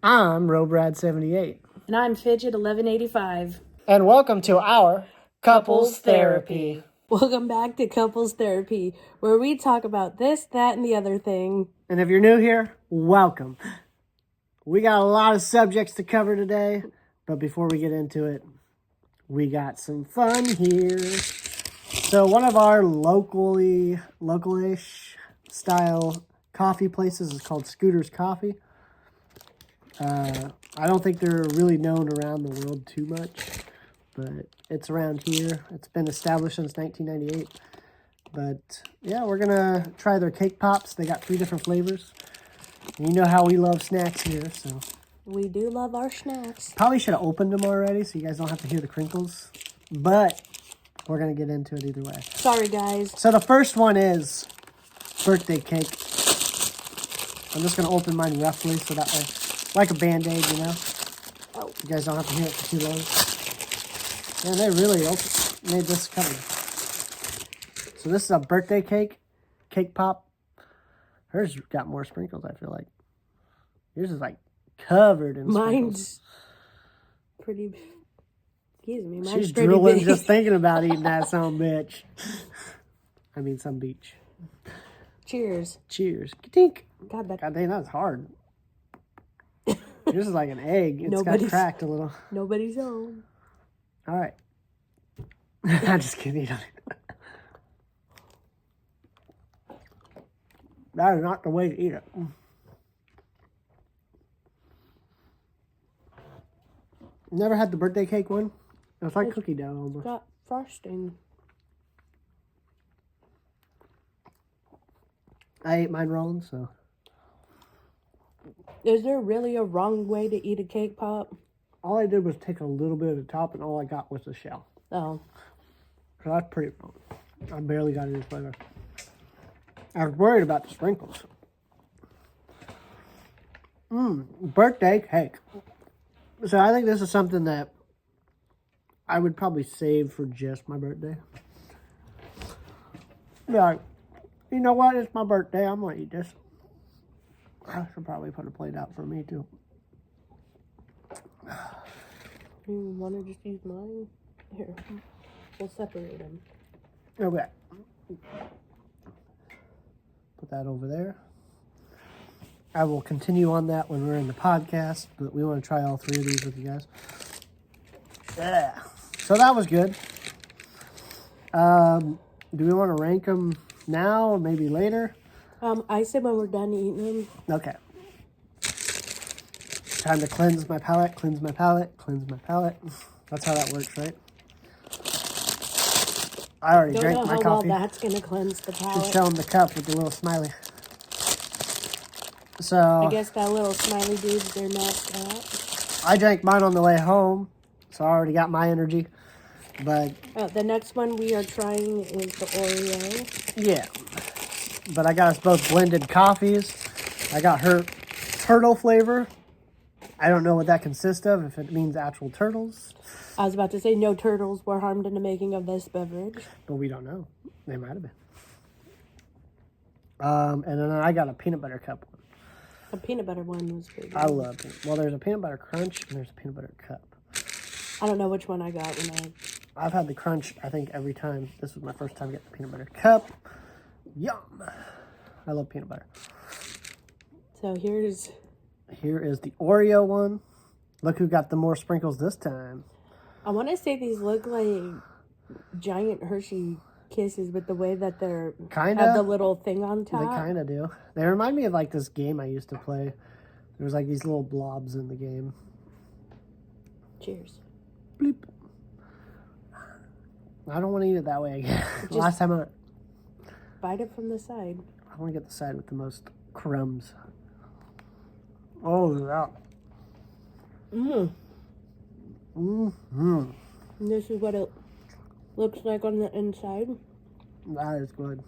I'm Robrad78. And I'm Fidget 1185. And welcome to our Couples Therapy. Welcome back to Couples Therapy, where we talk about this, that, and the other thing. And if you're new here, welcome. We got a lot of subjects to cover today, but before we get into it, we got some fun here. So one of our localish style coffee places is called Scooter's Coffee. I don't think they're really known around the world too much, but it's around here. It's been established since 1998. But yeah, we're going to try their cake pops. They got 3 different flavors. And you know how we love snacks here, so. We do love our snacks. Probably should have opened them already so you guys don't have to hear the crinkles. But we're going to get into it either way. Sorry, guys. So the first one is birthday cake. I'm just going to open mine roughly so that way, like a Band-Aid, you know? Oh. You guys don't have to hear it for too long. And they really made this covered. So this is a birthday cake pop. Hers got more sprinkles, I feel like. Yours is like covered in sprinkles. Mine's pretty, excuse me, mine's She's pretty drooling big. just thinking about eating that some bitch. I mean, some beach. Cheers. Cheers. Ka-tink. God dang, that's hard. Yours is like an egg. It's got cracked a little. Nobody's home. All right. I'm just kidding. That is not the way to eat it. Never had the birthday cake one? It's like cookie dough almost. Got frosting. I ate mine wrong, so. Is there really a wrong way to eat a cake pop? All I did was take a little bit of the top, and all I got was the shell. Oh. So that's pretty wrong. I barely got any flavor. I was worried about the sprinkles. Birthday cake. So I think this is something that I would probably save for just my birthday. Like, you know what? It's my birthday. I'm going to eat this. I should probably put a plate out for me, too. You want to just use mine? Here. We'll separate them. Okay. Put that over there. I will continue on that when we're in the podcast, but we want to try all 3 of these with you guys. Yeah. So that was good. Do we want to rank them now or maybe later? I said when we're done eating them. Okay. Time to cleanse my palate, cleanse my palate, cleanse my palate. That's how that works, right? I already drank my coffee. Well, that's going to cleanse the palate. Just show them the cup with the little smiley. So I guess that little smiley dude, they're maxed out. I drank mine on the way home, so I already got my energy. But the next one we are trying is the Oreo. Yeah. But I got us both blended coffees. I got her turtle flavor. I don't know what that consists of, if it means actual turtles. I was about to say no turtles were harmed in the making of this beverage. But we don't know. They might have been. And then I got a peanut butter cup one. The peanut butter one was pretty good. I love it. Well, there's a peanut butter crunch and there's a peanut butter cup. I don't know which one I got when I've had the crunch, I think, every time. This was my first time getting the peanut butter cup. Yum. I love peanut butter. So here is the Oreo one. Look who got the more sprinkles this time. I want to say these look like giant Hershey Kisses with the way that they're have the little thing on top. They kind of do. They remind me of like this game I used to play. There was like these little blobs in the game. Cheers. Bleep. I don't want to eat it that way again. Last time I bite it from the side. I want to get the side with the most crumbs. Oh, yeah. This is what it looks like on the inside. That is good.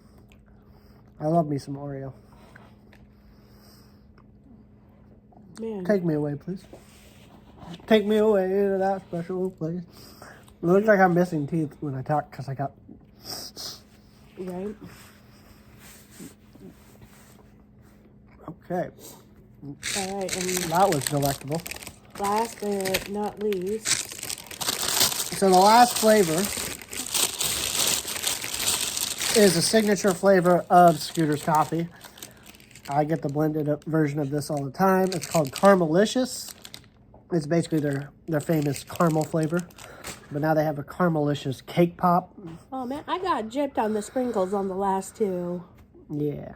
I love me some Oreo. Man. Take me away, please. Take me away to that special place. It looks like I'm missing teeth when I talk because I got... Right. Okay. All right, and that was delectable. last but not least. So the last flavor is a signature flavor of Scooter's Coffee. I get the blended up version of this all the time. It's called Caramelicious. It's basically their famous caramel flavor. But now they have a Caramelicious cake pop. Oh, man, I got gypped on the sprinkles on the last two. Yeah.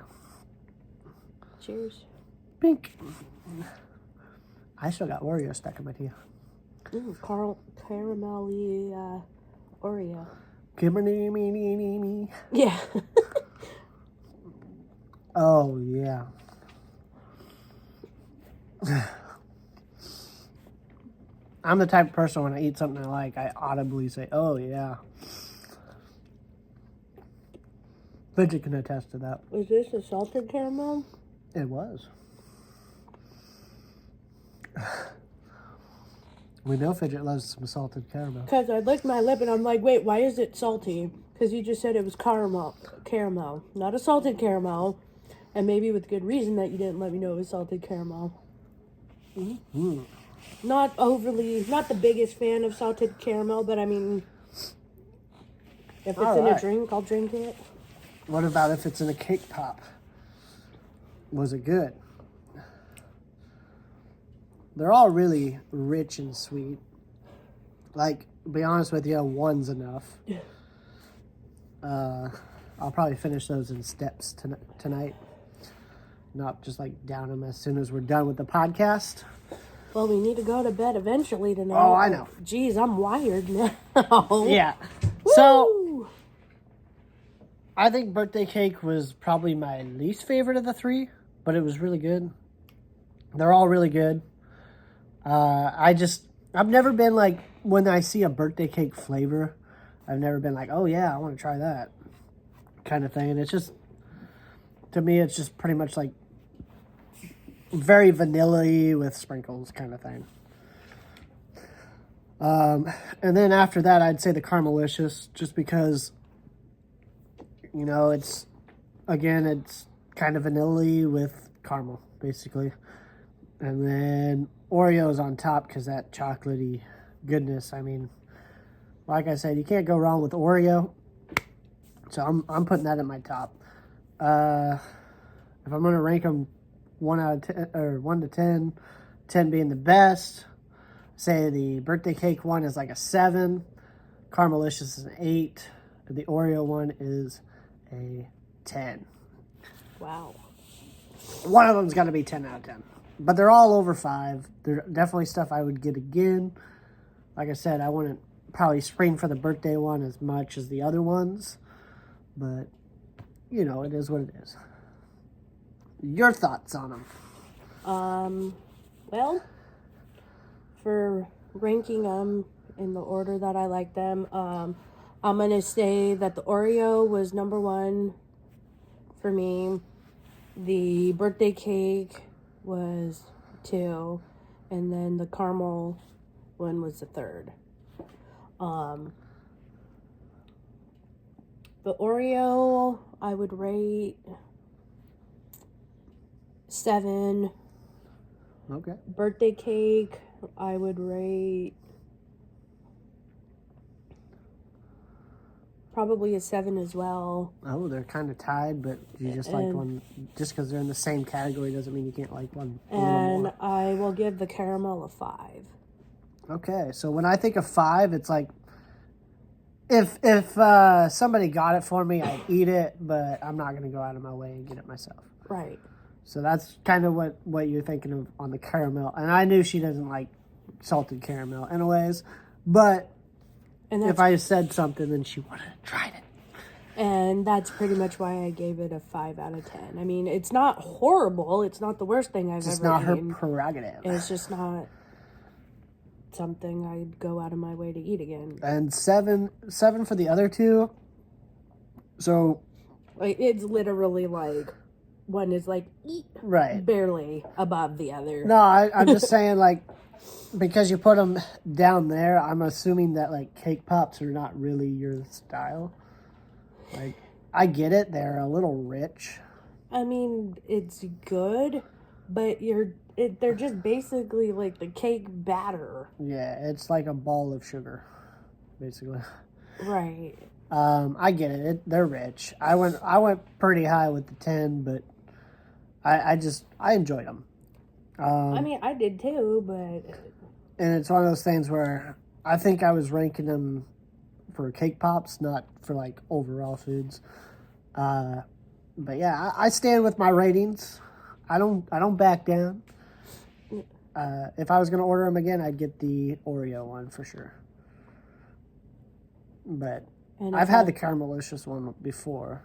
Cheers. Pink. I still got Oreo stuck in my teeth. Ooh, caramelly Oreo. Kimberly. Yeah. Oh, yeah. I'm the type of person when I eat something I like, I audibly say, oh, yeah. Fidget can attest to that. Was this a salted caramel? It was. We know Fidget loves some salted caramel. Because I licked my lip and I'm like, wait, why is it salty? Because you just said it was caramel, not a salted caramel. And maybe with good reason that you didn't let me know it was salted caramel. Mm-hmm. Not the biggest fan of salted caramel, but I mean, if it's in a drink, I'll drink it. What about if it's in a cake pop? Was it good? They're all really rich and sweet. Like, to be honest with you, one's enough. I'll probably finish those in steps tonight. Not just like down them as soon as we're done with the podcast. Well, we need to go to bed eventually tonight. Oh, I know. Geez, I'm wired now. Yeah. Woo! So, I think birthday cake was probably my least favorite of the three, but it was really good. They're all really good. I've never been like, when I see a birthday cake flavor, I've never been like, oh yeah, I want to try that kind of thing. And it's just, to me, it's just pretty much like very vanilla-y with sprinkles kind of thing. And then after that, I'd say the Caramelicious, just because, you know, it's kind of vanilla-y with caramel, basically. And then Oreos on top, because that chocolatey goodness. I mean, like I said, you can't go wrong with Oreo. So I'm putting that in my top. If I'm gonna rank them 1 to 10, 10 being the best, say the birthday cake one is like a 7, Caramelicious is an 8, and the Oreo one is a 10. Wow. One of them's got to be 10 out of 10. But they're all over 5. They're definitely stuff I would get again. Like I said, I wouldn't probably spring for the birthday one as much as the other ones. But, you know, it is what it is. Your thoughts on them? Well, for ranking them in the order that I like them, I'm going to say that the Oreo was number 1 for me. The birthday cake was 2, and then the caramel one was the 3rd. The Oreo, I would rate 7. Okay. Birthday cake, I would rate probably a 7 as well. Oh, they're kind of tied, but you just like one. Just because they're in the same category doesn't mean you can't like one. And I will give the caramel a 5. Okay, so when I think of 5, it's like if somebody got it for me, I'd eat it, but I'm not gonna go out of my way and get it myself. Right. So that's kind of what you're thinking of on the caramel. And I knew she doesn't like salted caramel anyways, but if I said something, then she would have tried it. And that's pretty much why I gave it a 5 out of 10. I mean, it's not horrible. It's not the worst thing I've ever eaten. It's not her prerogative. It's just not something I'd go out of my way to eat again. And 7 for the other two. So like, it's literally like one is like right, barely above the other. No, I'm just saying, like, because you put them down there, I'm assuming that like cake pops are not really your style. Like, I get it, they're a little rich. I mean, it's good, but they're just basically like the cake batter. Yeah, it's like a ball of sugar, basically. Right. I get it. They're rich. I went pretty high with the 10, but I enjoyed them. I mean, I did too, but And it's one of those things where I think I was ranking them for cake pops, not for like overall foods. But yeah, I stand with my ratings. I don't back down. If I was gonna order them again, I'd get the Oreo one for sure. But I've had the caramelicious one before.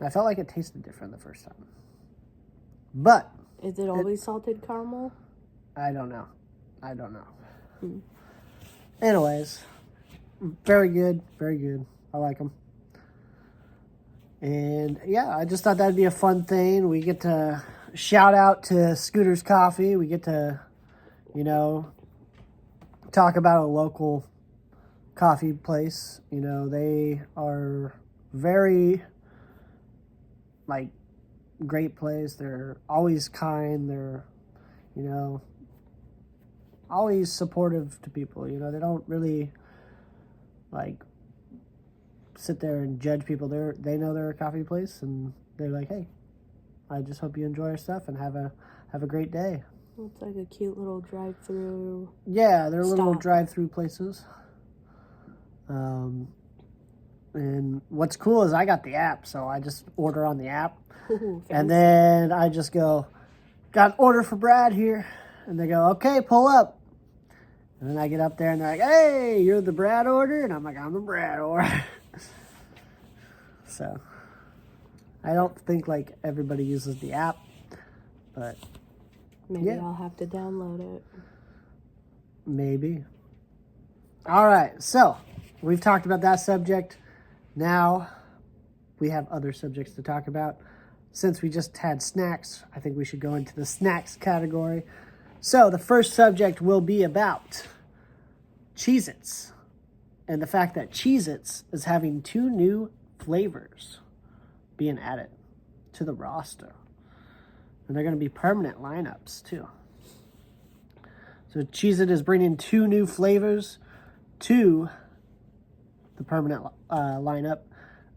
I felt like it tasted different the first time. But is it always salted caramel? I don't know. Anyways, very good. I like them. And yeah, I just thought that'd be a fun thing. We get to shout out to Scooter's Coffee. We get to, talk about a local coffee place. They are very, great place. They're always kind. They're, always supportive to people. They don't really, sit there and judge people. They know they're a coffee place, and they're like, hey, I just hope you enjoy our stuff and have a great day. It's like a cute little drive-through. Yeah, they're little drive-through places. And what's cool is I got the app, so I just order on the app. Ooh, and then I just go, got an order for Brad here. And they go, okay, pull up. And then I get up there and they're like, hey, you're the Brad order? And I'm like, I'm the Brad order. So I don't think everybody uses the app, but maybe yeah. I'll have to download it. Maybe. All right, so we've talked about that subject. Now we have other subjects to talk about. Since we just had snacks, I think we should go into the snacks category. So the first subject will be about Cheez-Its and the fact that Cheez-Its is having 2 new flavors being added to the roster. And they're going to be permanent lineups too. So Cheez-It is bringing 2 new flavors to the permanent lineup.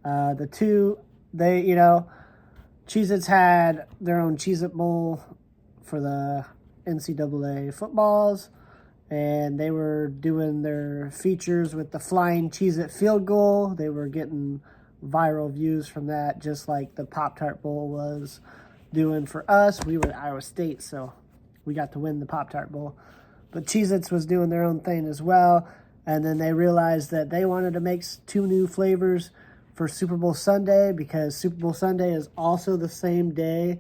The 2, Cheez-Its had their own Cheez-It Bowl for the NCAA footballs, and they were doing their features with the flying Cheez-It field goal. They were getting viral views from that, just like the Pop-Tart Bowl was doing for us. We were at Iowa State, so we got to win the Pop-Tart Bowl. But Cheez-Its was doing their own thing as well, and then they realized that they wanted to make 2 new flavors for Super Bowl Sunday, because Super Bowl Sunday is also the same day.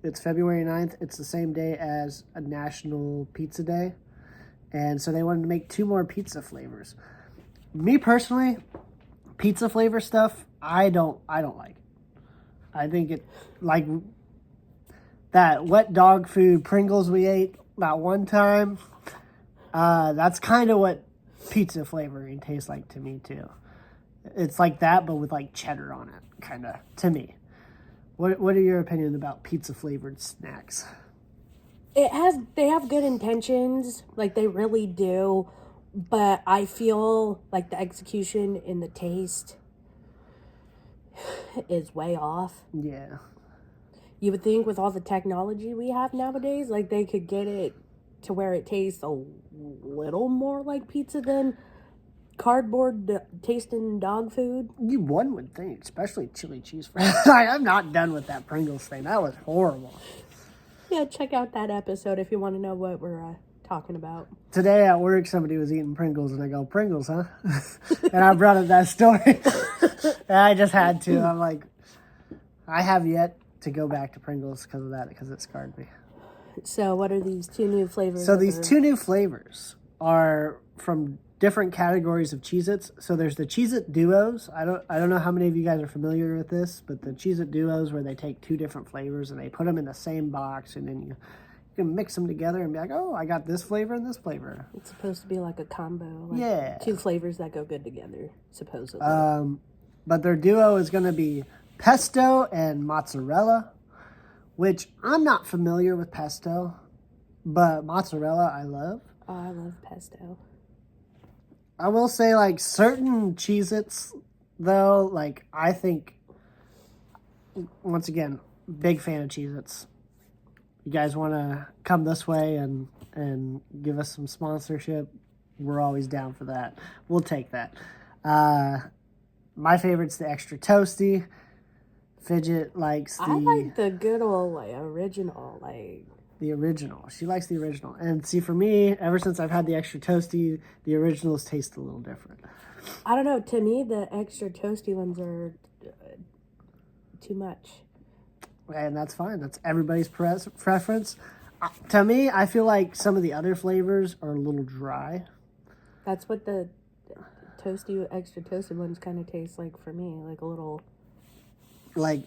It's February 9th. It's the same day as a National Pizza Day. And so they wanted to make 2 more pizza flavors. Me personally, pizza flavor stuff, I don't like. I think it, like that wet dog food Pringles we ate that one time, that's kind of what pizza flavoring tastes like to me too. It's like that, but with cheddar on it, kind of, to me. What are your opinions about pizza flavored snacks? They have good intentions, they really do, but I feel like the execution and the taste is way off. Yeah. You would think with all the technology we have nowadays, they could get it to where it tastes a little more like pizza than cardboard tasting dog food. One would think, especially chili cheese fries. I'm not done with that Pringles thing. That was horrible. Yeah, check out that episode if you want to know what we're talking about. Today at work, somebody was eating Pringles, and I go, Pringles, huh? And I brought up that story. And I just had to. I'm like, I have yet to go back to Pringles because of that, because it scarred me. So what are these 2 new flavors? So these 2 new flavors are from different categories of Cheez-Its. So there's the Cheez-It Duos. I don't know how many of you guys are familiar with this, but the Cheez-It Duos, where they take 2 different flavors and they put them in the same box, and then you can mix them together and be like, oh, I got this flavor and this flavor. It's supposed to be like a combo. Yeah. 2 flavors that go good together, supposedly. But their duo is going to be pesto and mozzarella, which I'm not familiar with pesto, but mozzarella I love. Oh, I love pesto. I will say, like, certain Cheez-Its, though, like, I think, once again, big fan of Cheez-Its. You guys want to come this way and give us some sponsorship, we're always down for that. We'll take that. My favorite's the extra toasty. Fidget likes I like the good old, like, original, like... the original. She likes the original. And see, for me, ever since I've had the extra toasty, the originals taste a little different. I don't know. To me, the extra toasty ones are too much. And that's fine. That's everybody's preference. To me, I feel like some of the other flavors are a little dry. That's what the extra toasted ones kind of taste like for me. Like a little... Like,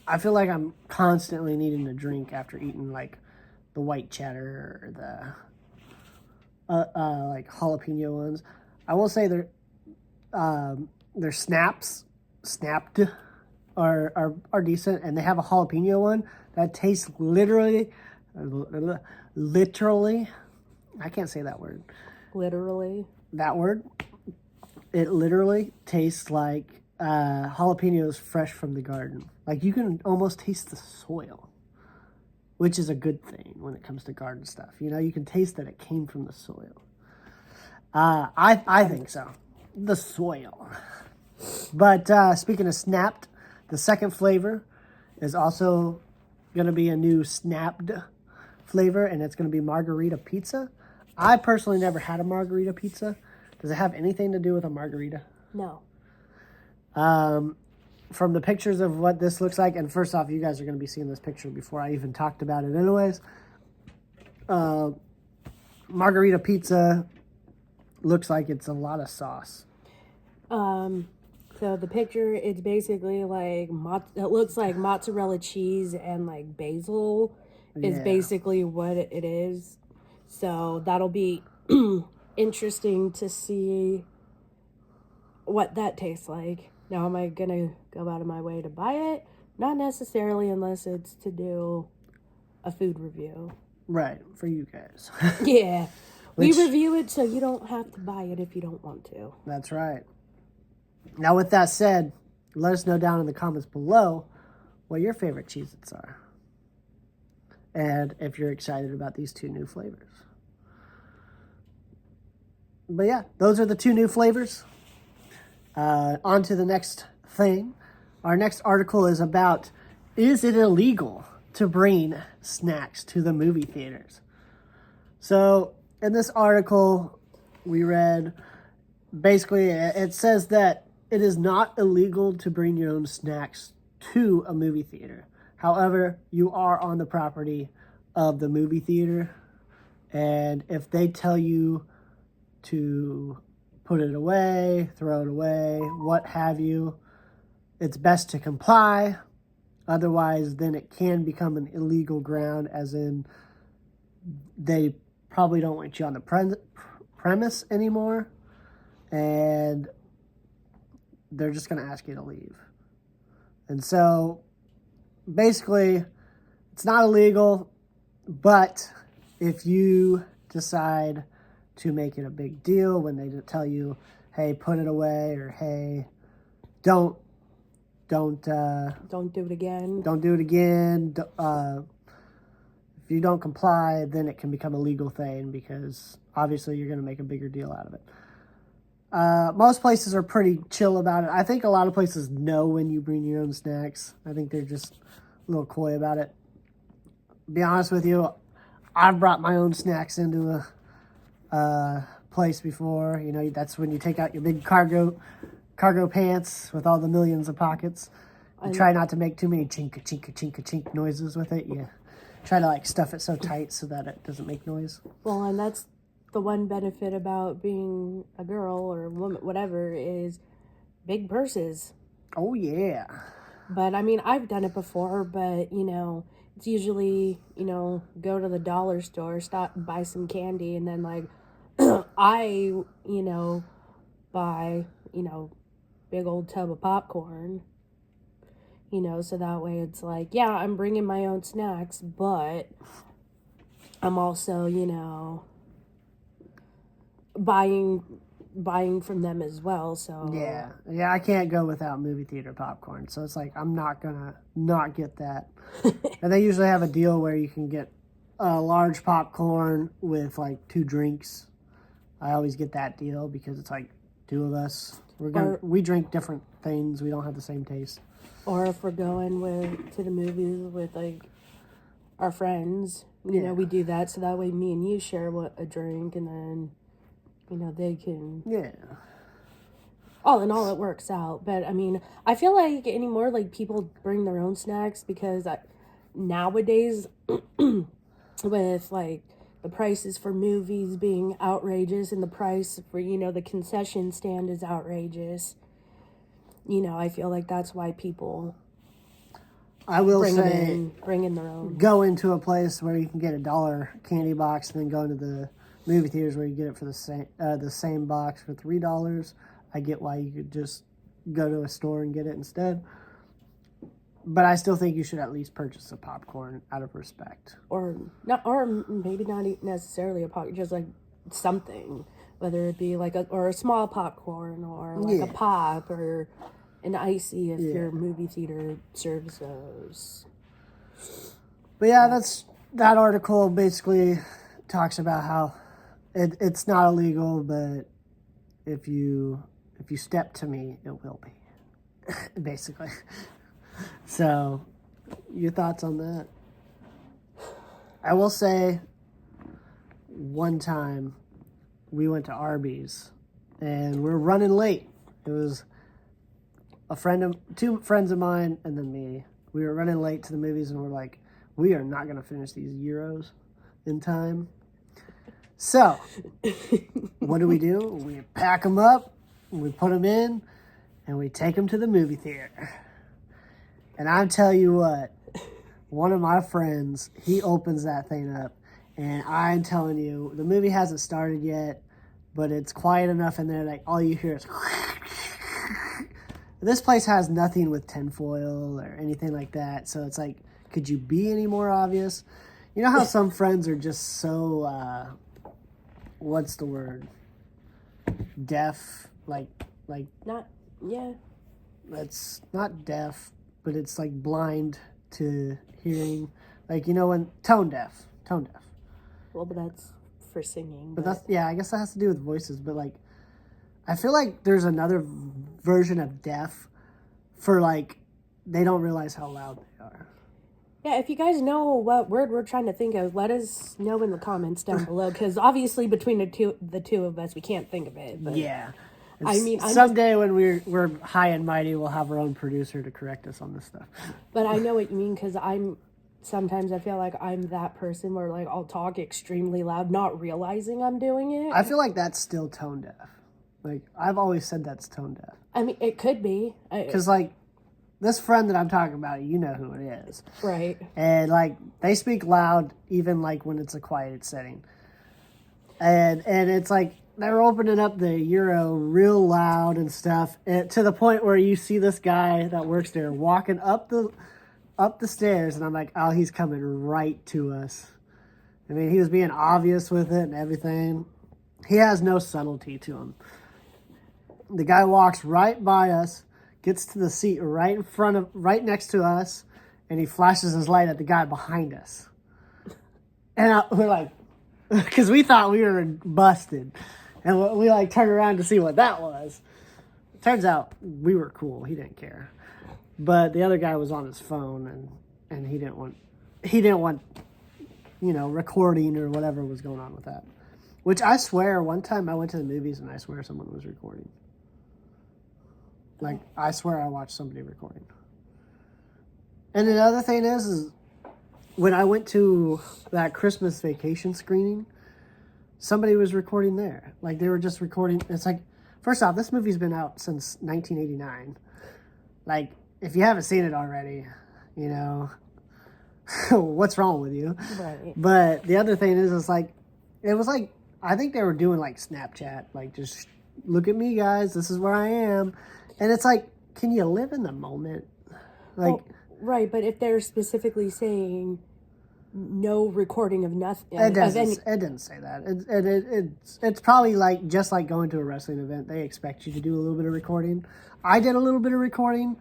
I feel like I'm constantly needing to drink after eating, like, the white cheddar or the like jalapeno ones. I will say they're snapped are decent, and they have a jalapeno one that tastes literally I can't say that word. That word. It literally tastes like jalapenos fresh from the garden. Like, you can almost taste the soil, which is a good thing when it comes to garden stuff. You know, you can taste that it came from the soil. I think so. The soil. But speaking of snapped, the second flavor is also going to be a new snapped flavor, and it's going to be margarita pizza. I personally never had a margarita pizza. Does it have anything to do with a margarita? No. From the pictures of what this looks like, and first off, you guys are going to be seeing this picture before I even talked about it anyways. Margarita pizza looks like it's a lot of sauce. So the picture, it's basically like, it looks like mozzarella cheese and like basil is basically what it is. So that'll be interesting to see what that tastes like. Now, am I going to go out of my way to buy it? Not necessarily, unless it's to do a food review. Right, for you guys. Yeah. We review it so you don't have to buy it if you don't want to. That's right. Now, with that said, let us know down in the comments below what your favorite Cheez-Its are. And if you're excited about these two new flavors. But yeah, those are the two new flavors. On to the next thing. Our next article is about, is it illegal to bring snacks to the movie theaters? So, in this article, we read, basically, it says that it is not illegal to bring your own snacks to a movie theater. However, you are on the property of the movie theater, and if they tell you to put it away, throw it away, what have you, it's best to comply. Otherwise, then it can become an illegal ground, as in they probably don't want you on the premise anymore, and they're just going to ask you to leave. And so, basically, it's not illegal, but if you decide to make it a big deal when they tell you, hey, put it away, or hey, don't do it again. Don't do it again. If you don't comply, then it can become a legal thing, because obviously you're going to make a bigger deal out of it. Most places are pretty chill about it. I think a lot of places know when you bring your own snacks. I think they're just a little coy about it. Be honest with you, I've brought my own snacks into a place before. You know, that's when you take out your big cargo pants with all the millions of pockets. You try not to make too many chink chink chink chink noises with it. You try to like stuff it so tight so that it doesn't make noise. Well, and that's the one benefit about being a girl or a woman, whatever, is big purses. Oh, yeah. But, I mean, I've done it before, but, you know, it's usually, you know, go to the dollar store, stop and buy some candy, and then, like, I, you know, buy, you know, big old tub of popcorn. You know, so that way it's like, yeah, I'm bringing my own snacks, but I'm also, you know, buying from them as well. So yeah, I can't go without movie theater popcorn. So it's like I'm not gonna not get that. And they usually have a deal where you can get a large popcorn with like 2 drinks. I always get that deal because it's like 2 of us. We drink different things. We don't have the same taste. Or if we're going to the movies with like our friends, you know, we do that so that way me and you share a drink, and then, you know, they can. Yeah. All in all, it works out. But I mean, I feel like anymore, like people bring their own snacks because nowadays, with like the prices for movies being outrageous and the price for, you know, the concession stand is outrageous. You know, I feel like that's why people bring in their own. Go into a place where you can get $1 candy box, and then go into the movie theaters where you get it for the same box for $3. I get why you could just go to a store and get it instead. But I still think you should at least purchase a popcorn out of respect. Or maybe not necessarily a popcorn, just like something, whether it be like a small popcorn or like a pop or an icy if your movie theater serves those. But yeah, that article basically talks about how it's not illegal, but if you step to me, it will be. Basically. So, your thoughts on that? I will say, one time we went to Arby's and we're running late. It was two friends of mine and then me. We were running late to the movies and we're like, we are not going to finish these gyros in time. So, what do? We pack them up, we put them in, and we take them to the movie theater. And I tell you what, one of my friends, he opens that thing up, and I'm telling you, the movie hasn't started yet, but it's quiet enough in there that all you hear is... This place has nothing with tinfoil or anything like that, so it's like, could you be any more obvious? You know how some friends are just so, what's the word? Deaf? It's not deaf, but it's like blind to hearing, like, you know, when tone deaf. Well, but that's for singing. But that's, I guess that has to do with voices. But like, I feel like there's another version of deaf for like they don't realize how loud they are. Yeah, if you guys know what word we're trying to think of, let us know in the comments down below. Because obviously, between the two of us, we can't think of it. But yeah. I mean, someday when we're high and mighty, we'll have our own producer to correct us on this stuff. But I know what you mean, because sometimes I feel like I'm that person where like I'll talk extremely loud, not realizing I'm doing it. I feel like that's still tone deaf. Like, I've always said that's tone deaf. I mean, it could be. Because like, this friend that I'm talking about, you know who it is. Right. And like, they speak loud even like when it's a quiet setting. And it's like, they're opening up the Gyro real loud and stuff, and to the point where you see this guy that works there walking up the stairs, and I'm like, oh, he's coming right to us. I mean, he was being obvious with it and everything. He has no subtlety to him. The guy walks right by us, gets to the seat right next to us, and he flashes his light at the guy behind us. And we're like, because we thought we were busted. And we like turned around to see what that was. Turns out we were cool. He didn't care. But the other guy was on his phone, and he didn't want, you know, recording or whatever was going on with that. Which I swear, one time I went to the movies and I swear someone was recording. Like, I swear I watched somebody recording. And the other thing is when I went to that Christmas Vacation screening, somebody was recording there. Like, they were just recording. It's like, first off, this movie's been out since 1989. Like, if you haven't seen it already, you know, what's wrong with you? Right. But the other thing is, it's like, it was like, I think they were doing like Snapchat. Like, just look at me, guys. This is where I am. And it's like, can you live in the moment? Like, right, but if they're specifically saying no recording of nothing, it didn't say that. It's probably like just like going to a wrestling event. They expect you to do a little bit of recording. I did a little bit of recording,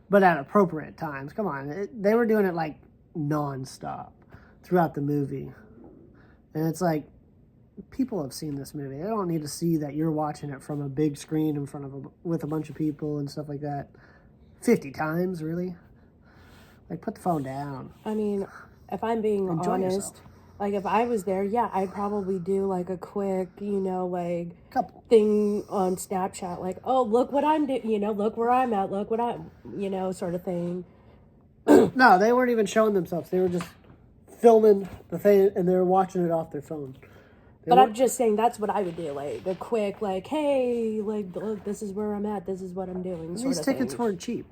but at appropriate times. Come on, they were doing it like nonstop throughout the movie, and it's like people have seen this movie. They don't need to see that you're watching it from a big screen in front of with a bunch of people and stuff like that 50 times, really. Like, put the phone down. I mean, if I'm being Enjoy honest, yourself. like if I was there, yeah, I'd probably do like a quick, like Couple. thing on Snapchat, like, oh, look what I'm doing, look where I'm at, look what I'm, sort of thing. No, they weren't even showing themselves. They were just filming the thing, and they were watching it off their phone. But I'm just saying that's what I would do, like a quick, like, hey, like, look, this is where I'm at, this is what I'm doing. These tickets weren't cheap.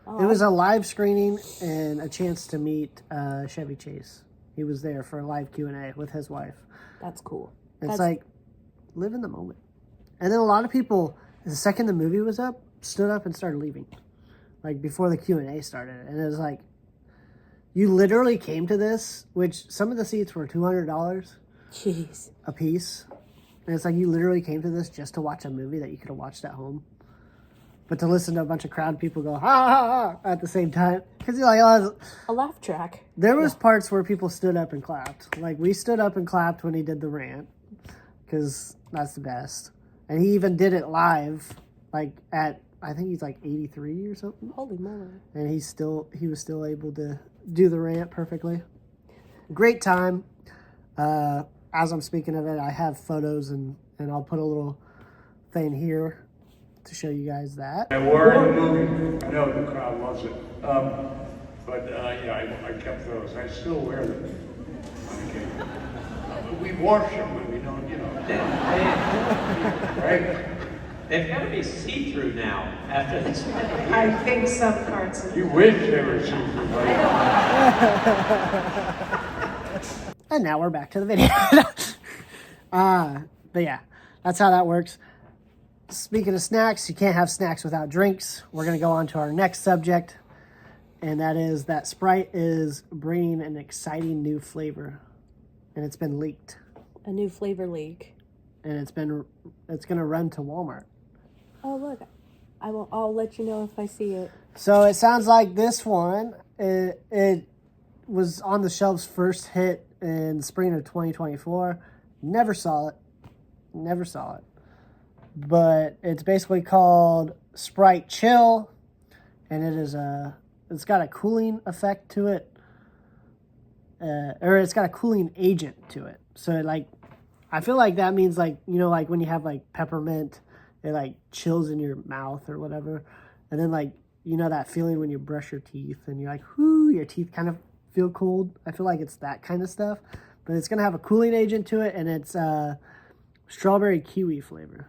Oh, It was a live screening and a chance to meet Chevy Chase. He was there for a live Q&A with his wife. That's cool. It's like, live in the moment. And then a lot of people, the second the movie was up, stood up and started leaving. Like, before the Q&A started. And it was like, you literally came to this, which some of the seats were $200 jeez, a piece. And it's like, you literally came to this just to watch a movie that you could have watched at home. But to listen to a bunch of crowd people go, ha, ha, ha, at the same time. Because you're like, oh, a laugh track. there was parts where people stood up and clapped. Like, we stood up and clapped when he did the rant. Because that's the best. And he even did it live, like, at, I think he's like 83 or something. Holy moly. And he was still able to do the rant perfectly. Great time. As I'm speaking of it, I have photos, and I'll put a little thing here to show you guys that. I wore in the movie. I know the crowd loves it. Yeah, I kept those. I still wear them. Okay. We wash them when we don't, right? They've got to be see-through now after this. I think some parts of You wish they were see-through, right? And now we're back to the video. But yeah, that's how that works. Speaking of snacks, you can't have snacks without drinks. We're going to go on to our next subject, and that is that Sprite is bringing an exciting new flavor, and it's been leaked. A new flavor leak. And it's going to run to Walmart. Oh, look. I'll let you know if I see it. So it sounds like this one, it was on the shelves first hit in the spring of 2024. Never saw it. But it's basically called Sprite Chill, and it's got a cooling effect to it, or it's got a cooling agent to it. So I feel like that means like when you have like peppermint, it like chills in your mouth or whatever, and then like that feeling when you brush your teeth and you're like, whoo, your teeth kind of feel cold. I feel like it's that kind of stuff, but it's gonna have a cooling agent to it, and it's strawberry kiwi flavor.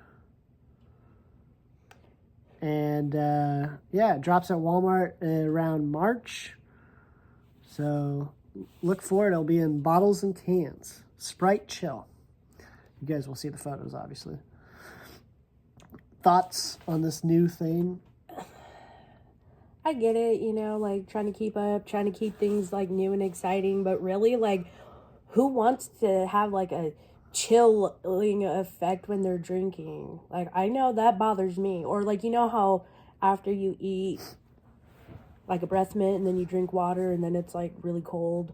And it drops at Walmart around March. So look for it. It'll be in bottles and cans. Sprite Chill. You guys will see the photos, obviously. Thoughts on this new thing? I get it, like trying to keep up, trying to keep things like new and exciting, but really, like, who wants to have like a chilling effect when they're drinking? Like, I know that bothers me. Or like, how after you eat like a breath mint and then you drink water and then it's like really cold.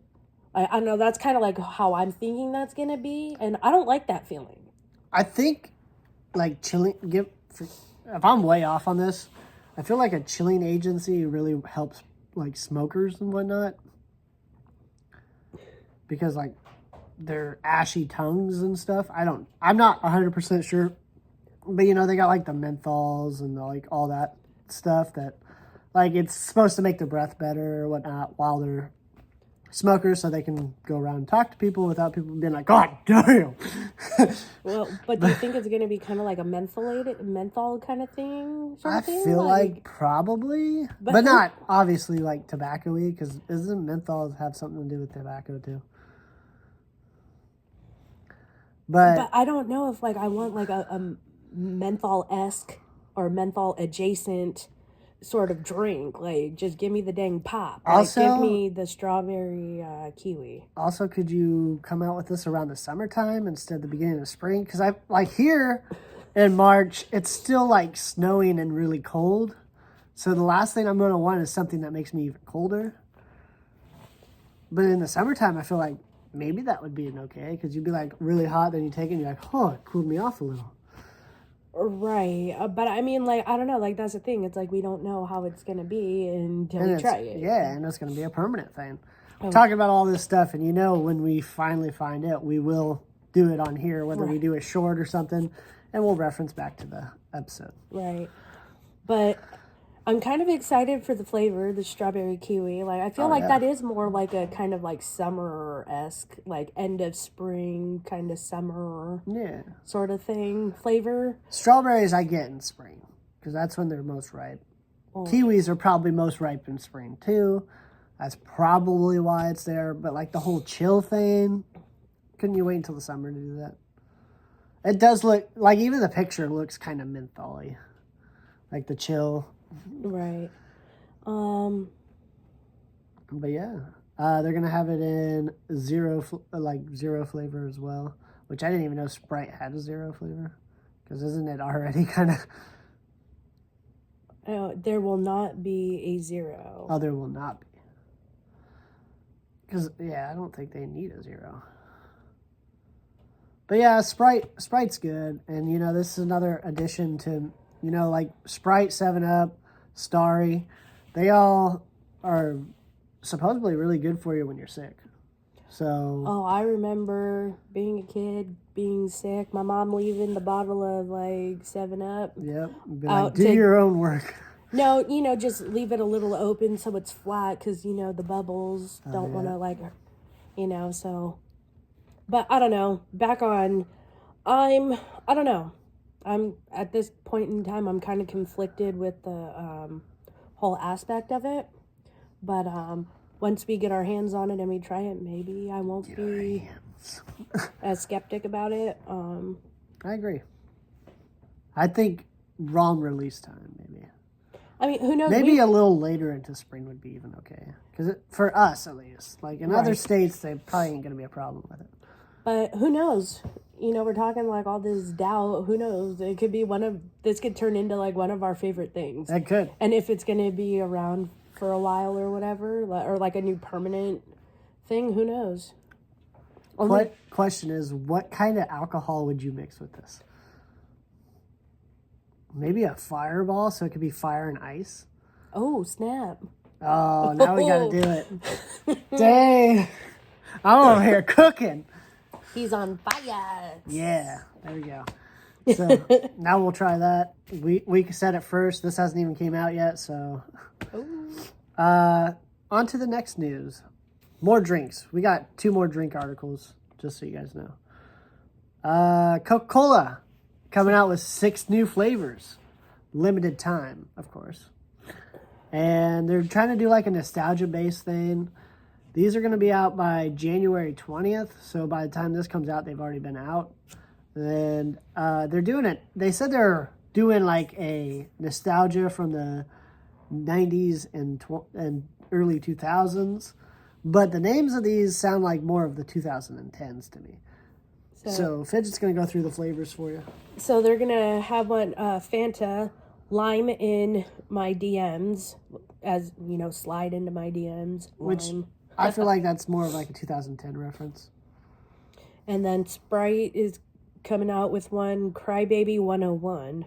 I know that's kind of like how I'm thinking that's gonna be, and I don't like that feeling. I think like chilling. If I'm way off on this, I feel like a chilling agency really helps like smokers and whatnot, because like their ashy tongues and stuff. I'm not 100% sure, but they got like the menthols and like all that stuff that like it's supposed to make their breath better or whatnot while they're smokers, so they can go around and talk to people without people being like, God damn. Well, but do you think it's gonna be kind of like a menthol kind of thing? I feel like probably, but not obviously like tobacco-y, because doesn't menthol have something to do with tobacco too? But I don't know if like I want like a menthol-esque or menthol adjacent sort of drink. Like, just give me the dang pop. Also- like, give me the strawberry kiwi. Also, could you come out with this around the summertime instead of the beginning of spring? Because I like here in March, it's still like snowing and really cold. So the last thing I'm going to want is something that makes me even colder. But in the summertime, I feel like maybe that would be an okay, because you'd be like really hot, then you take it and you're like, oh, it cooled me off a little. Right. But I mean, like, I don't know. Like, that's the thing. It's like we don't know how it's going to be until And we it's, try it. yeah, and it's going to be a permanent thing. Talking about all this stuff, and when we finally find it, we will do it on here, whether we do a short or something, and we'll reference back to the episode. Right. But I'm kind of excited for the flavor, the strawberry kiwi. Like, I feel like that is more like a kind of like summer-esque, like end of spring, kind of summer sort of thing flavor. Strawberries I get in spring, because that's when they're most ripe. Kiwis are probably most ripe in spring, too. That's probably why it's there. But, like, the whole chill thing, couldn't you wait until the summer to do that? It does look, like, even the picture looks kind of menthol-y. Like, the chill. Right. But, yeah. They're going to have it in zero flavor as well. Which I didn't even know Sprite had a zero flavor. Because isn't it already kind of... There will not be a zero. Oh, there will not be. Because, yeah, I don't think they need a zero. But, yeah, Sprite's good. And, this is another addition to, like Sprite, 7-Up, Starry. They all are supposedly really good for you when you're sick. So... Oh, I remember being a kid, being sick. My mom leaving the bottle of, like, 7-Up. Yep. Be like, do your own work. No, just leave it a little open so it's flat because, the bubbles don't want to, like, so. But I don't know. Back on, I don't know. I'm, at this point in time, I'm kind of conflicted with the whole aspect of it. But once we get our hands on it and we try it, maybe I won't be as skeptic about it. I agree. I think wrong release time, maybe. I mean, who knows? Maybe a little later into spring would be even okay. Because for us, at least. Like, in other states, they probably ain't going to be a problem with it. But who knows? We're talking like all this doubt. Who knows? It could be this could turn into like one of our favorite things. It could. And if it's going to be around for a while or whatever, or like a new permanent thing, who knows? Question is, what kind of alcohol would you mix with this? Maybe a fireball, so it could be fire and ice. Oh, snap. Oh, now we got to do it. Dang. I'm over here cooking. He's on fire. Yeah, there we go. So now we'll try that. We said it first. This hasn't even came out yet, so. On to the next news. More drinks. We got 2 more drink articles, just so you guys know. Coca-Cola coming out with 6 new flavors. Limited time, of course. And they're trying to do like a nostalgia-based thing. These are going to be out by January 20th. So by the time this comes out, they've already been out. And they're doing it. They said they're doing like a nostalgia from the 90s and early 2000s. But the names of these sound like more of the 2010s to me. So Fidget's going to go through the flavors for you. So they're going to have one Fanta, lime in my DMs, as, slide into my DMs. Which I feel like that's more of like a 2010 reference. And then Sprite is coming out with one, Crybaby 101.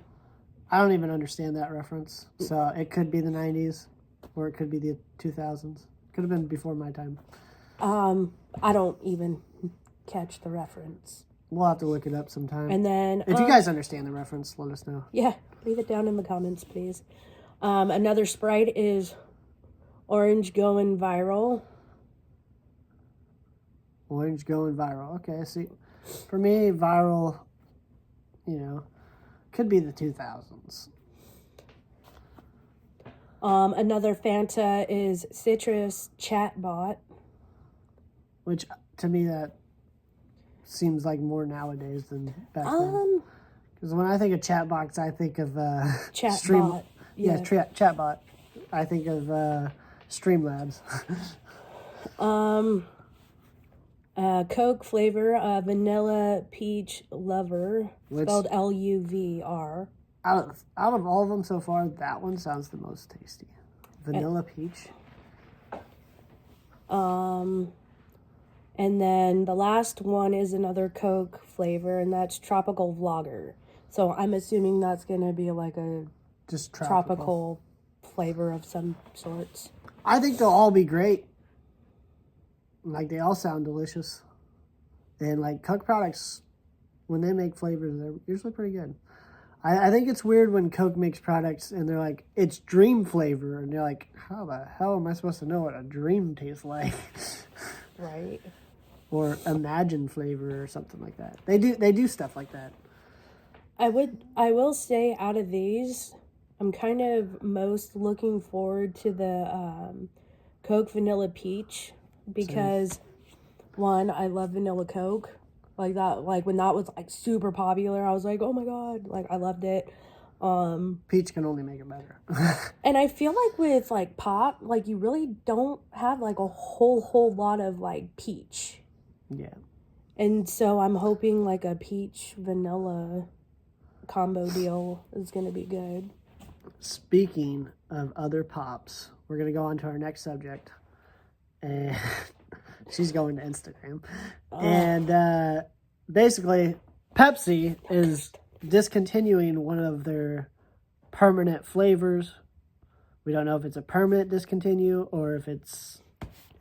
I don't even understand that reference. So it could be the 90s or it could be the 2000s. Could have been before my time. I don't even catch the reference. We'll have to look it up sometime. And then if you guys understand the reference, let us know. Yeah, leave it down in the comments, please. Another Sprite is Orange Going Viral. Orange Going Viral. Okay, see, for me, viral, could be the 2000s. Another Fanta is Citrus Chatbot. Which, to me, that seems like more nowadays than back then. Because when I think of Chatbox, I think of Chatbot. Yeah, chatbot. I think of Streamlabs. Coke flavor, vanilla peach lover, Which- spelled LUVR. Out of all of them so far, that one sounds the most tasty. Vanilla peach. And then the last one is another Coke flavor, and that's tropical vlogger. So I'm assuming that's gonna be like a Just tropical flavor of some sorts. I think they'll all be great. Like, they all sound delicious. And, like, Coke products, when they make flavors, they're usually pretty good. I think it's weird when Coke makes products and they're like, it's dream flavor. And you're like, how the hell am I supposed to know what a dream tastes like? Right. Or imagine flavor or something like that. They do stuff like that. I will say, out of these, I'm kind of most looking forward to the Coke Vanilla Peach because, one, I love vanilla Coke. Like that, like when that was like super popular, I was like, oh my god, like I loved it. Peach can only make it better. And I feel like with like pop, like you really don't have like a whole lot of like peach. Yeah. And so I'm hoping like a peach vanilla combo deal is gonna be good. Speaking of other pops, we're going to go on to our next subject. And she's going to Instagram. And basically, Pepsi is discontinuing one of their permanent flavors. We don't know if it's a permanent discontinue or if it's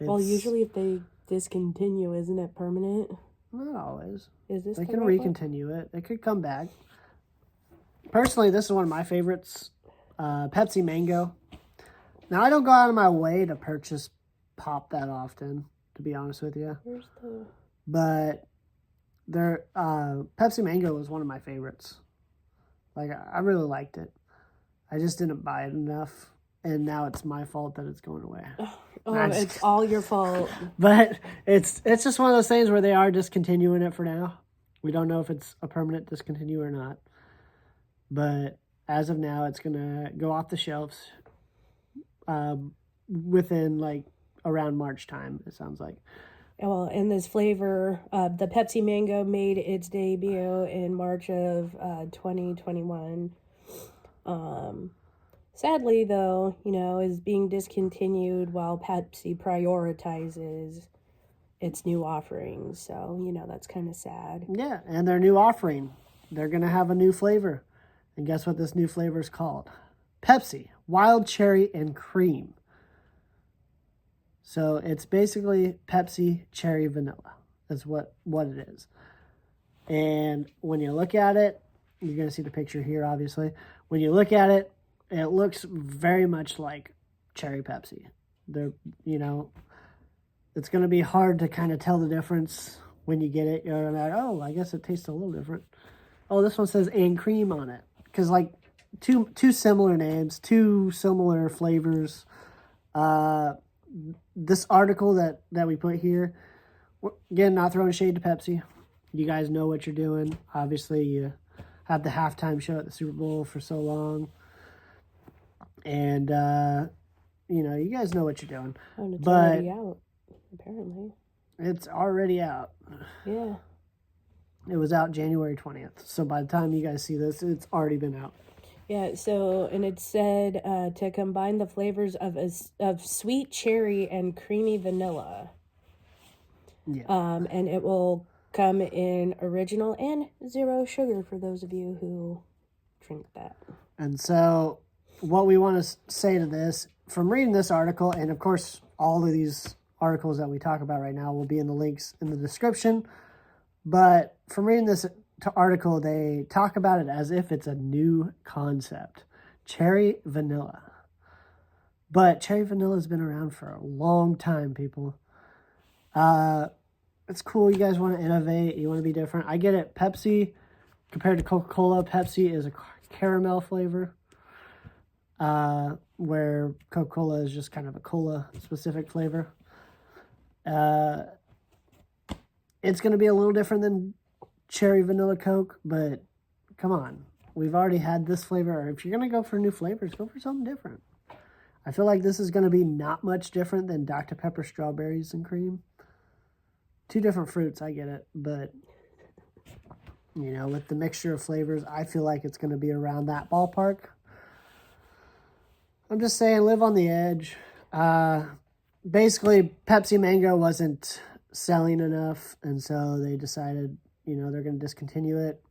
Well, usually if they discontinue, isn't it permanent? not always. Is this They the can right one? recontinue it. It could come back. Personally, this is one of my favorites. Pepsi Mango. Now, I don't go out of my way to purchase pop that often, to be honest with you. Where's the... But their Pepsi Mango was one of my favorites. Like, I really liked it. I just didn't buy it enough, and now it's my fault that it's going away. Oh, it's all your fault. But it's just one of those things where they are discontinuing it for now. We don't know if it's a permanent discontinue or not. But as of now, it's going to go off the shelves within, like, around March time, it sounds like. Well, and this flavor, the Pepsi Mango made its debut in March of 2021. Sadly, though, is being discontinued while Pepsi prioritizes its new offerings. So, that's kind of sad. Yeah, and their new offering, they're going to have a new flavor. And guess what this new flavor is called? Pepsi Wild Cherry and Cream. So it's basically Pepsi Cherry Vanilla. That's what it is. And when you look at it, you're going to see the picture here, obviously. When you look at it, it looks very much like Cherry Pepsi. They're, it's going to be hard to kind of tell the difference when you get it. You're like, oh, I guess it tastes a little different. Oh, this one says and cream on it. Because, like, two similar names, two similar flavors. This article that we put here, again, not throwing shade to Pepsi. You guys know what you're doing. Obviously, you had the halftime show at the Super Bowl for so long. And, you guys know what you're doing. And it's But already out, apparently. it's already out. Yeah. It was out January 20th. So by the time you guys see this, it's already been out. Yeah, so, and it said to combine the flavors of sweet cherry and creamy vanilla. Yeah. And it will come in original and zero sugar for those of you who drink that. And so what we want to say to this, from reading this article, and of course, all of these articles that we talk about right now will be in the links in the description. But from reading this article, they talk about it as if it's a new concept. Cherry vanilla. But cherry vanilla has been around for a long time, people. It's cool. You guys want to innovate. You want to be different. I get it. Pepsi, compared to Coca-Cola, Pepsi is a caramel flavor. Where Coca-Cola is just kind of a cola-specific flavor. It's going to be a little different than cherry vanilla Coke, but come on. we've already had this flavor. Or if you're going to go for new flavors, go for something different. I feel like this is going to be not much different than Dr. Pepper strawberries and cream. 2 different fruits, I get it. But, you know, with the mixture of flavors, I feel like it's going to be around that ballpark. I'm just saying, live on the edge. Basically, Pepsi Mango wasn't selling enough, and so they decided, you know, they're going to discontinue it.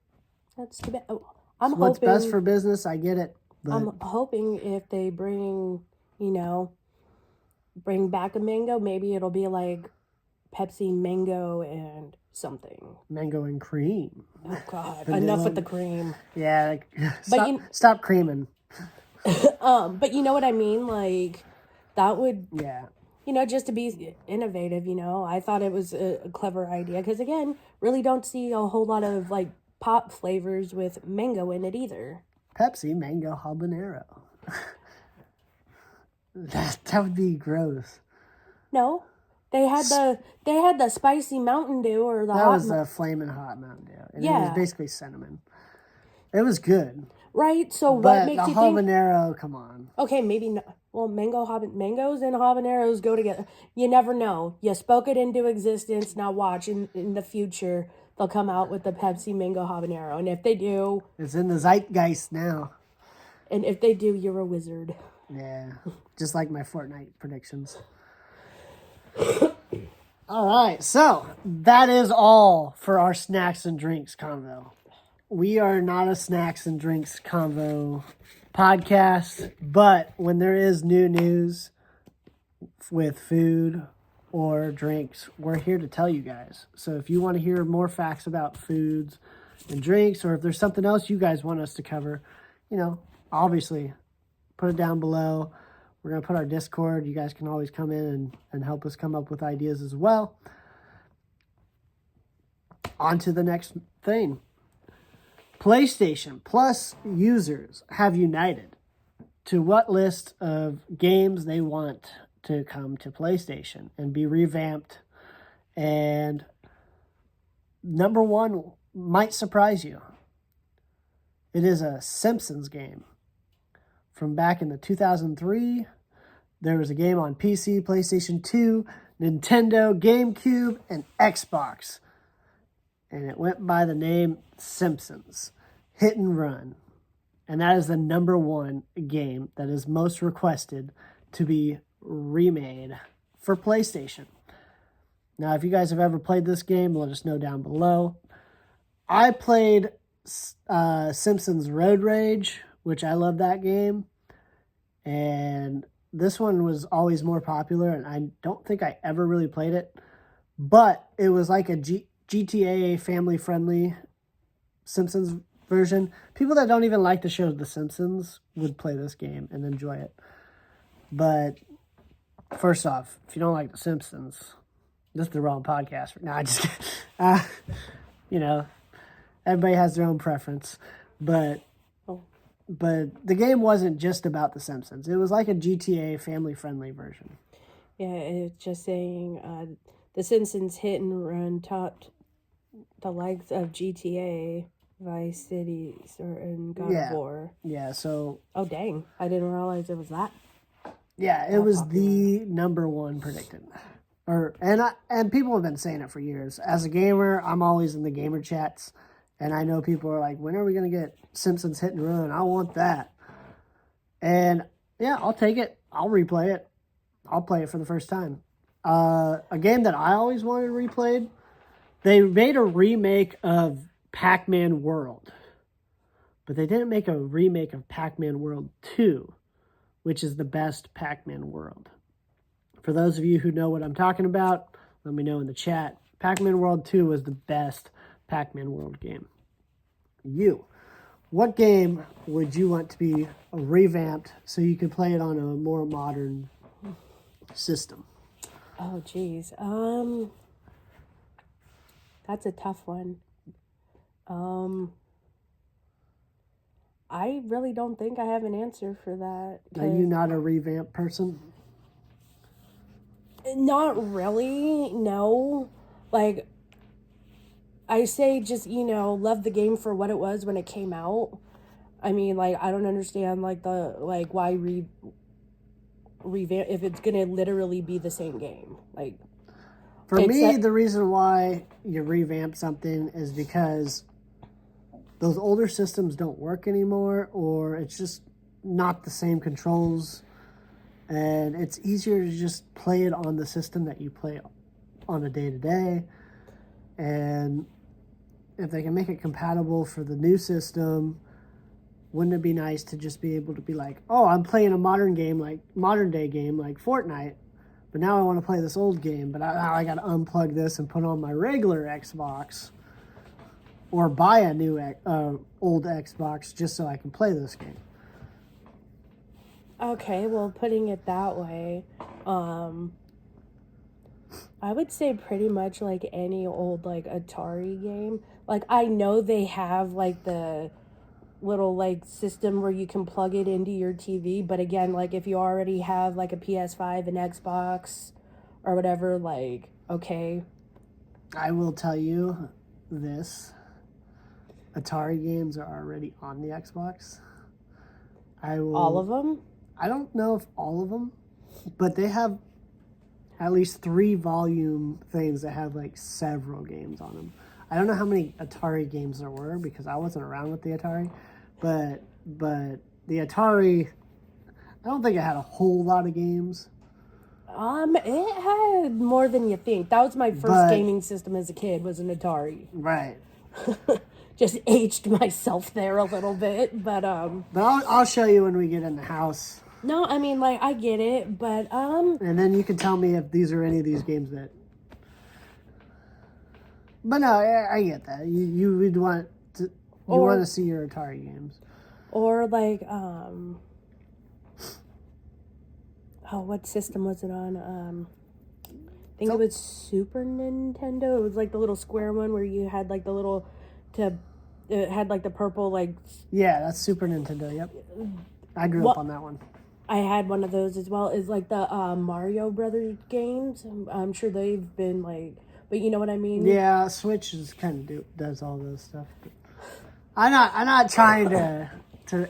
That's too bad. Oh, It's what's best for business, I get it. But I'm hoping if they bring, you know, bring back a mango, maybe it'll be like Pepsi Mango and something. mango and cream. Oh God! Vanilla. Enough with the cream. Yeah, like, But stop creaming. But you know what I mean? Like that would, Yeah. you know, just to be innovative. You know, I thought it was a clever idea because again, really don't see a whole lot of like pop flavors with mango in it either. Pepsi Mango Habanero. that would be gross. No, they had the spicy Mountain Dew or the That hot was a flaming hot Mountain Dew. And it was Yeah. basically cinnamon. It was good. right. So what But makes the you think? habanero, come on. Okay, maybe not. Well, mangoes and habaneros go together. You never know. You spoke it into existence. Now watch in the future they'll come out with the Pepsi Mango Habanero, and if they do, It's in the zeitgeist now. you're a wizard. Yeah. Just like my Fortnite predictions. All right. So that is all for our snacks and drinks convo. We are not a snacks and drinks convo podcast, but when there is new news with food or drinks, we're here to tell you guys. So if you want to hear more facts about foods and drinks, or if there's something else you guys want us to cover, you know, obviously put it down below. We're going to put our Discord. You guys can always come in and help us come up with ideas as well. On to the next thing. PlayStation Plus users have united to what list of games they want to come to PlayStation and be revamped. And number one might surprise you. It is a Simpsons game. From back in the 2003, there was a game on PC, PlayStation 2, Nintendo, GameCube, and Xbox. And it went by the name Simpsons Hit and Run. And that is the number one game that is most requested to be remade for PlayStation. Now, if you guys have ever played this game, let us know down below. I played Simpsons Road Rage, which I love that game. And this one was always more popular, and I don't think I ever really played it. But it was like a GTA family-friendly Simpsons version. People that don't even like the show The Simpsons would play this game and enjoy it. But first off, if you don't like The Simpsons, this is the wrong podcast. No, I just kidding. You know, everybody has their own preference. But the game wasn't just about The Simpsons. It was like a GTA family-friendly version. Yeah, it's just saying the Simpsons Hit and Run topped the likes of GTA, Vice City, and God of War. Yeah, so... Oh, dang. I didn't realize it was that. Yeah, it was the number one predicted. And people have been saying it for years. As a gamer, I'm always in the gamer chats, and I know people are like, when are we going to get Simpsons Hit and Run? I want that. And yeah, I'll take it. I'll replay it. I'll play it for the first time. A game that I always wanted replayed, they made a remake of Pac-Man World. But they didn't make a remake of Pac-Man World 2, which is the best Pac-Man World. For those of you who know what I'm talking about, let me know in the chat. Pac-Man World 2 was the best Pac-Man World game. What game would you want to be revamped so you could play it on a more modern system? Oh, geez. That's a tough one. I really don't think I have an answer for that. Are you not a revamp person? Not really, no. Like, I say just, love the game for what it was when it came out. I mean, like, I don't understand, like, why revamp if it's gonna literally be the same game. Like, For me, the reason why you revamp something is because those older systems don't work anymore, or it's just not the same controls, and it's easier to just play it on the system that you play on a day-to-day. And if they can make it compatible for the new system, wouldn't it be nice to just be able to be like, oh, I'm playing a modern day game like Fortnite, but now I want to play this old game, but I got to unplug this and put on my regular Xbox, or buy a new old Xbox just so I can play this game. okay, well, putting it that way, I would say pretty much like any old like Atari game. Like, I know they have like the little like system where you can plug it into your TV, but again, like if you already have like a PS5 and Xbox or whatever, like, okay. I will tell you this. Atari games are already on the Xbox. All of them? I don't know if all of them, but they have at least 3 volume things that have like several games on them. I don't know how many Atari games there were because I wasn't around with the Atari, but the Atari, I don't think it had a whole lot of games. It had more than you think. That was my first gaming system as a kid, was an Atari. Right. Just aged myself there a little bit, but But I'll show you when we get in the house. no, I mean, like, I get it, but And then you can tell me if these are any of these games that. But no, I get that. You would want to want to see your Atari games. or like oh, what system was it on? I think it was Super Nintendo. It was like the little square one where you had like the little it had like the purple like. Yeah, that's Super Nintendo. Yep, I grew up on that one. I had one of those as well. Is like the Mario Brothers games. I'm sure they've been like, but you know what I mean. Yeah, Switch is kind of does all those stuff. But I'm not trying to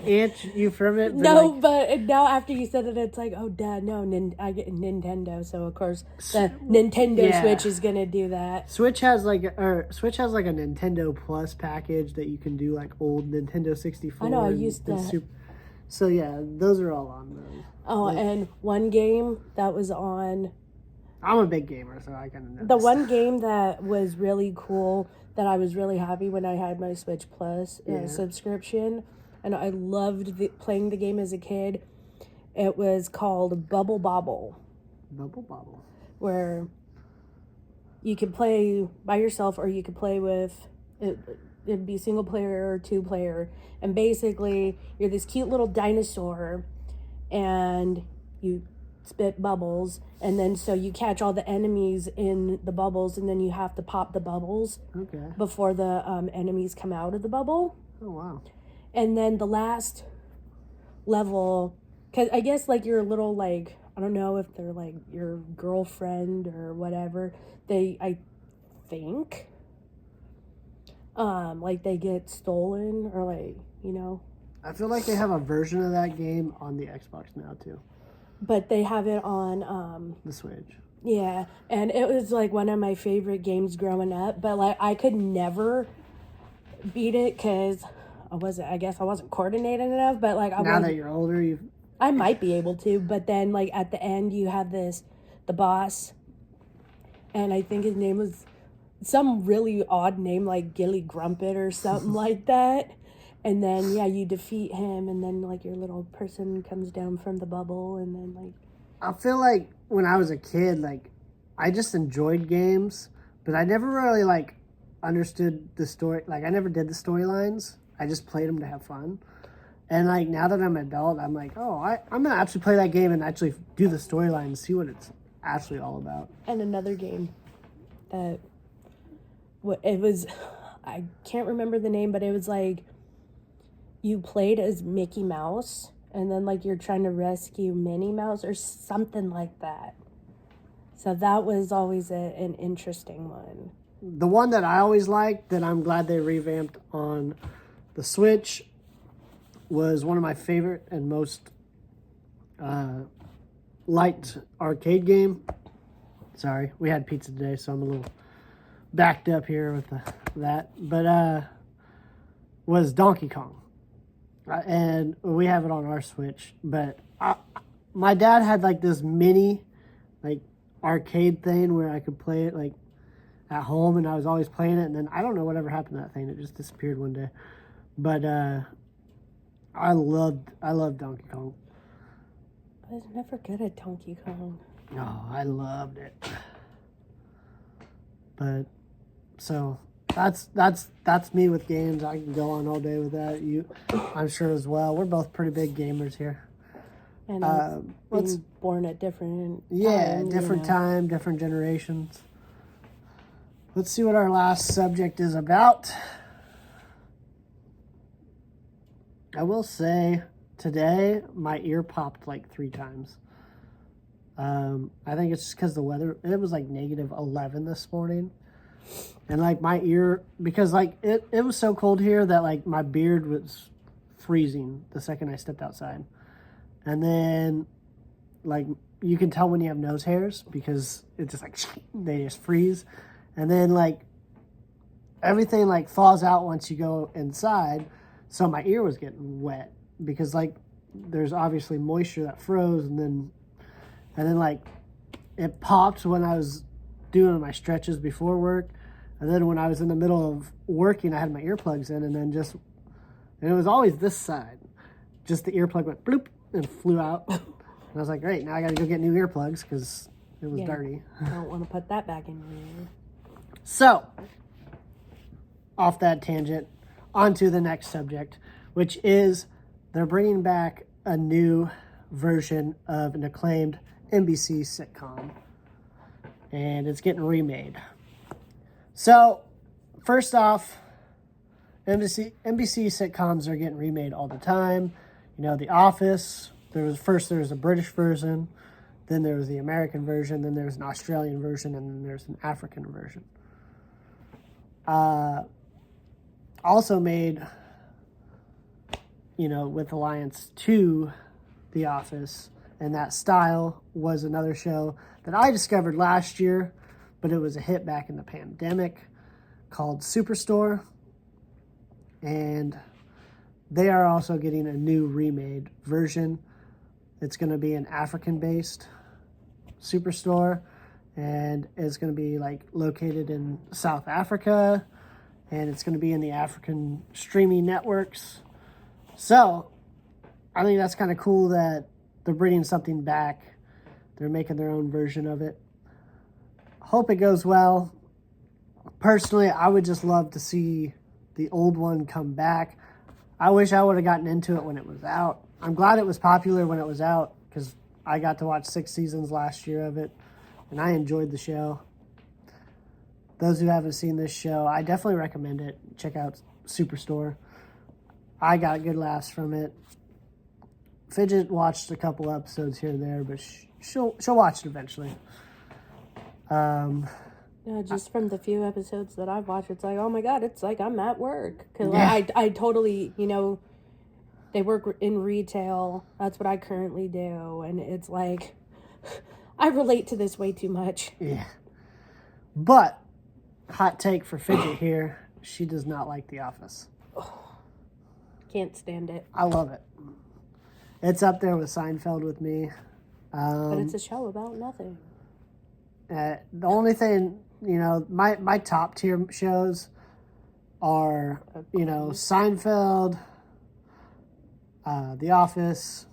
inch you from it. But No, like, but now after you said it, it's like, oh, Dad, no, I get Nintendo, so of course the Nintendo Switch is gonna do that. Switch has like a Nintendo Plus package that you can do like old Nintendo 64. I know, I used to. So yeah, those are all on those. Oh, and one game that was on. I'm a big gamer, so I kind of know. The one game that was really cool that I was really happy when I had my Switch Plus subscription, and I loved playing the game as a kid. It was called Bubble Bobble. Bubble Bobble. Where you could play by yourself or you could play with. It'd be single player or 2 player, and basically you're this cute little dinosaur, and you spit bubbles, and then so you catch all the enemies in the bubbles, and then you have to pop the bubbles before the enemies come out of the bubble. Oh wow! And then the last level, because I guess like your little like, I don't know if they're like your girlfriend or whatever. I think. Like they get stolen or like, you know. I feel like they have a version of that game on the Xbox now too. But they have it on the Switch. Yeah, and it was like one of my favorite games growing up. But like I could never beat it because I guess I wasn't coordinated enough. But like now that you're older, I might be able to. But then like at the end, you have the boss, and I think his name was some really odd name like Gilly Grumpet or something like that. And then you defeat him, and then like your little person comes down from the bubble, and then like. I feel like when I was a kid, like I just enjoyed games, but I never really like understood the story. Like I never did the storylines. I just played them to have fun. And like now that I'm an adult, I'm like, oh, I'm gonna actually play that game and actually do the storyline and see what it's actually all about. And another game that it was, I can't remember the name, but it was like you played as Mickey Mouse, and then like you're trying to rescue Minnie Mouse or something like that. So that was always an interesting one. The one that I always liked that I'm glad they revamped on the Switch was one of my favorite and most liked arcade game. Sorry, we had pizza today, so I'm a little backed up here with that. But was Donkey Kong. And we have it on our Switch. But my dad had like this mini like arcade thing where I could play it like at home, and I was always playing it. And then I don't know whatever happened to that thing. It just disappeared one day. But I loved Donkey Kong. I was never good at Donkey Kong. Oh, I loved it. But so that's me with games. I can go on all day with that. I'm sure as well. We're both pretty big gamers here. And being born at different different time, different generations. Let's see what our last subject is about. I will say today my ear popped like 3 times. I think it's just because the weather, it was like -11 this morning. And like my ear, because like it was so cold here that like my beard was freezing the second I stepped outside. And then like you can tell when you have nose hairs because it's just like they just freeze. And then like everything like thaws out once you go inside. So my ear was getting wet because like there's obviously moisture that froze, and then like it popped when I was doing my stretches before work, and then when I was in the middle of working I had my earplugs in, and it was always this side, just the earplug went bloop and flew out. And I was like, great, now I gotta go get new earplugs because it was dirty. I don't want to put that back in your ear. So off that tangent, onto the next subject, which is they're bringing back a new version of an acclaimed NBC sitcom, and it's getting remade. So, first off, NBC sitcoms are getting remade all the time. You know, The Office, there was a British version, then there was the American version, then there's an Australian version, and then there's an African version. Also made, you know, with alliance to The Office, and that style was another show that I discovered last year, but it was a hit back in the pandemic, called Superstore. And they are also getting a new remade version. It's going to be an African-based Superstore, and it's going to be like located in South Africa, and it's going to be in the African streaming networks. So I think that's kind of cool that they're bringing something back. They're making their own version of it. Hope it goes well. Personally, I would just love to see the old one come back. I wish I would have gotten into it when it was out. I'm glad it was popular when it was out because I got to watch 6 seasons last year of it, and I enjoyed the show. Those who haven't seen this show, I definitely recommend it. Check out Superstore. I got good laughs from it. Fidget watched a couple episodes here and there, but she'll watch it eventually. Just from the few episodes that I've watched, it's like, oh my god, it's like I'm at work. Because Yeah. I totally, you know, they work in retail. That's what I currently do. And it's like, I relate to this way too much. Yeah. But, hot take for Fidget here, she does not like The Office. Can't stand it. I love it. It's up there with Seinfeld with me. But it's a show about nothing. The only thing, you know, my top tier shows are, you know, Seinfeld, The Office,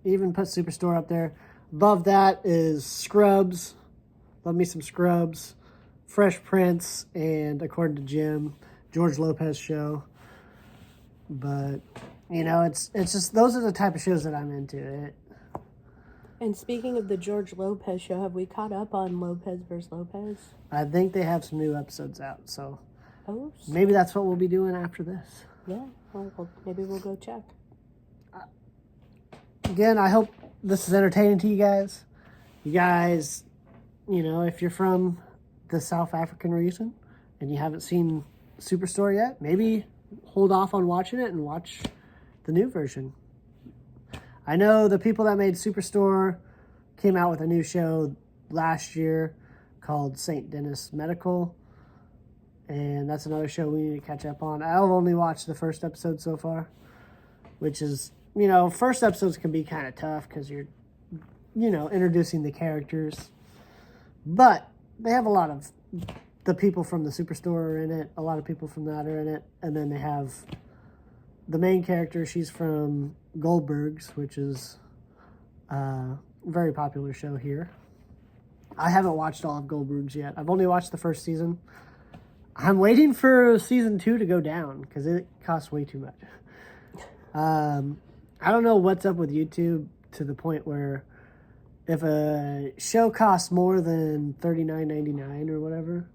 even put Superstore up there. Above that is Scrubs. Love me some Scrubs. Fresh Prince, and according to Jim, George Lopez show. But, you know, it's just, those are the type of shows that I'm into. And speaking of the George Lopez show, have we caught up on Lopez versus Lopez? I think they have some new episodes out, so Oh, maybe that's what we'll be doing after this. yeah. Well, maybe we'll go check. Again, I hope this is entertaining to you guys. You guys, you know, if you're from the South African region and you haven't seen Superstore yet, maybe hold off on watching it and watch the new version. I know the people that made Superstore came out with a new show last year called St. Denis Medical. And that's another show we need to catch up on. I've only watched the first episode so far, which is, first episodes can be kind of tough because you're, introducing the characters. But they have a lot of the people from the Superstore are in it. A lot of people from that are in it. And then they have the main character. She's from Goldberg's, which is a very popular show here. I haven't watched all of Goldberg's yet. I've only watched the first season. I'm waiting for season 2 to go down because it costs way too much. I don't know what's up with YouTube to the point where if a show costs more than $39.99 or whatever,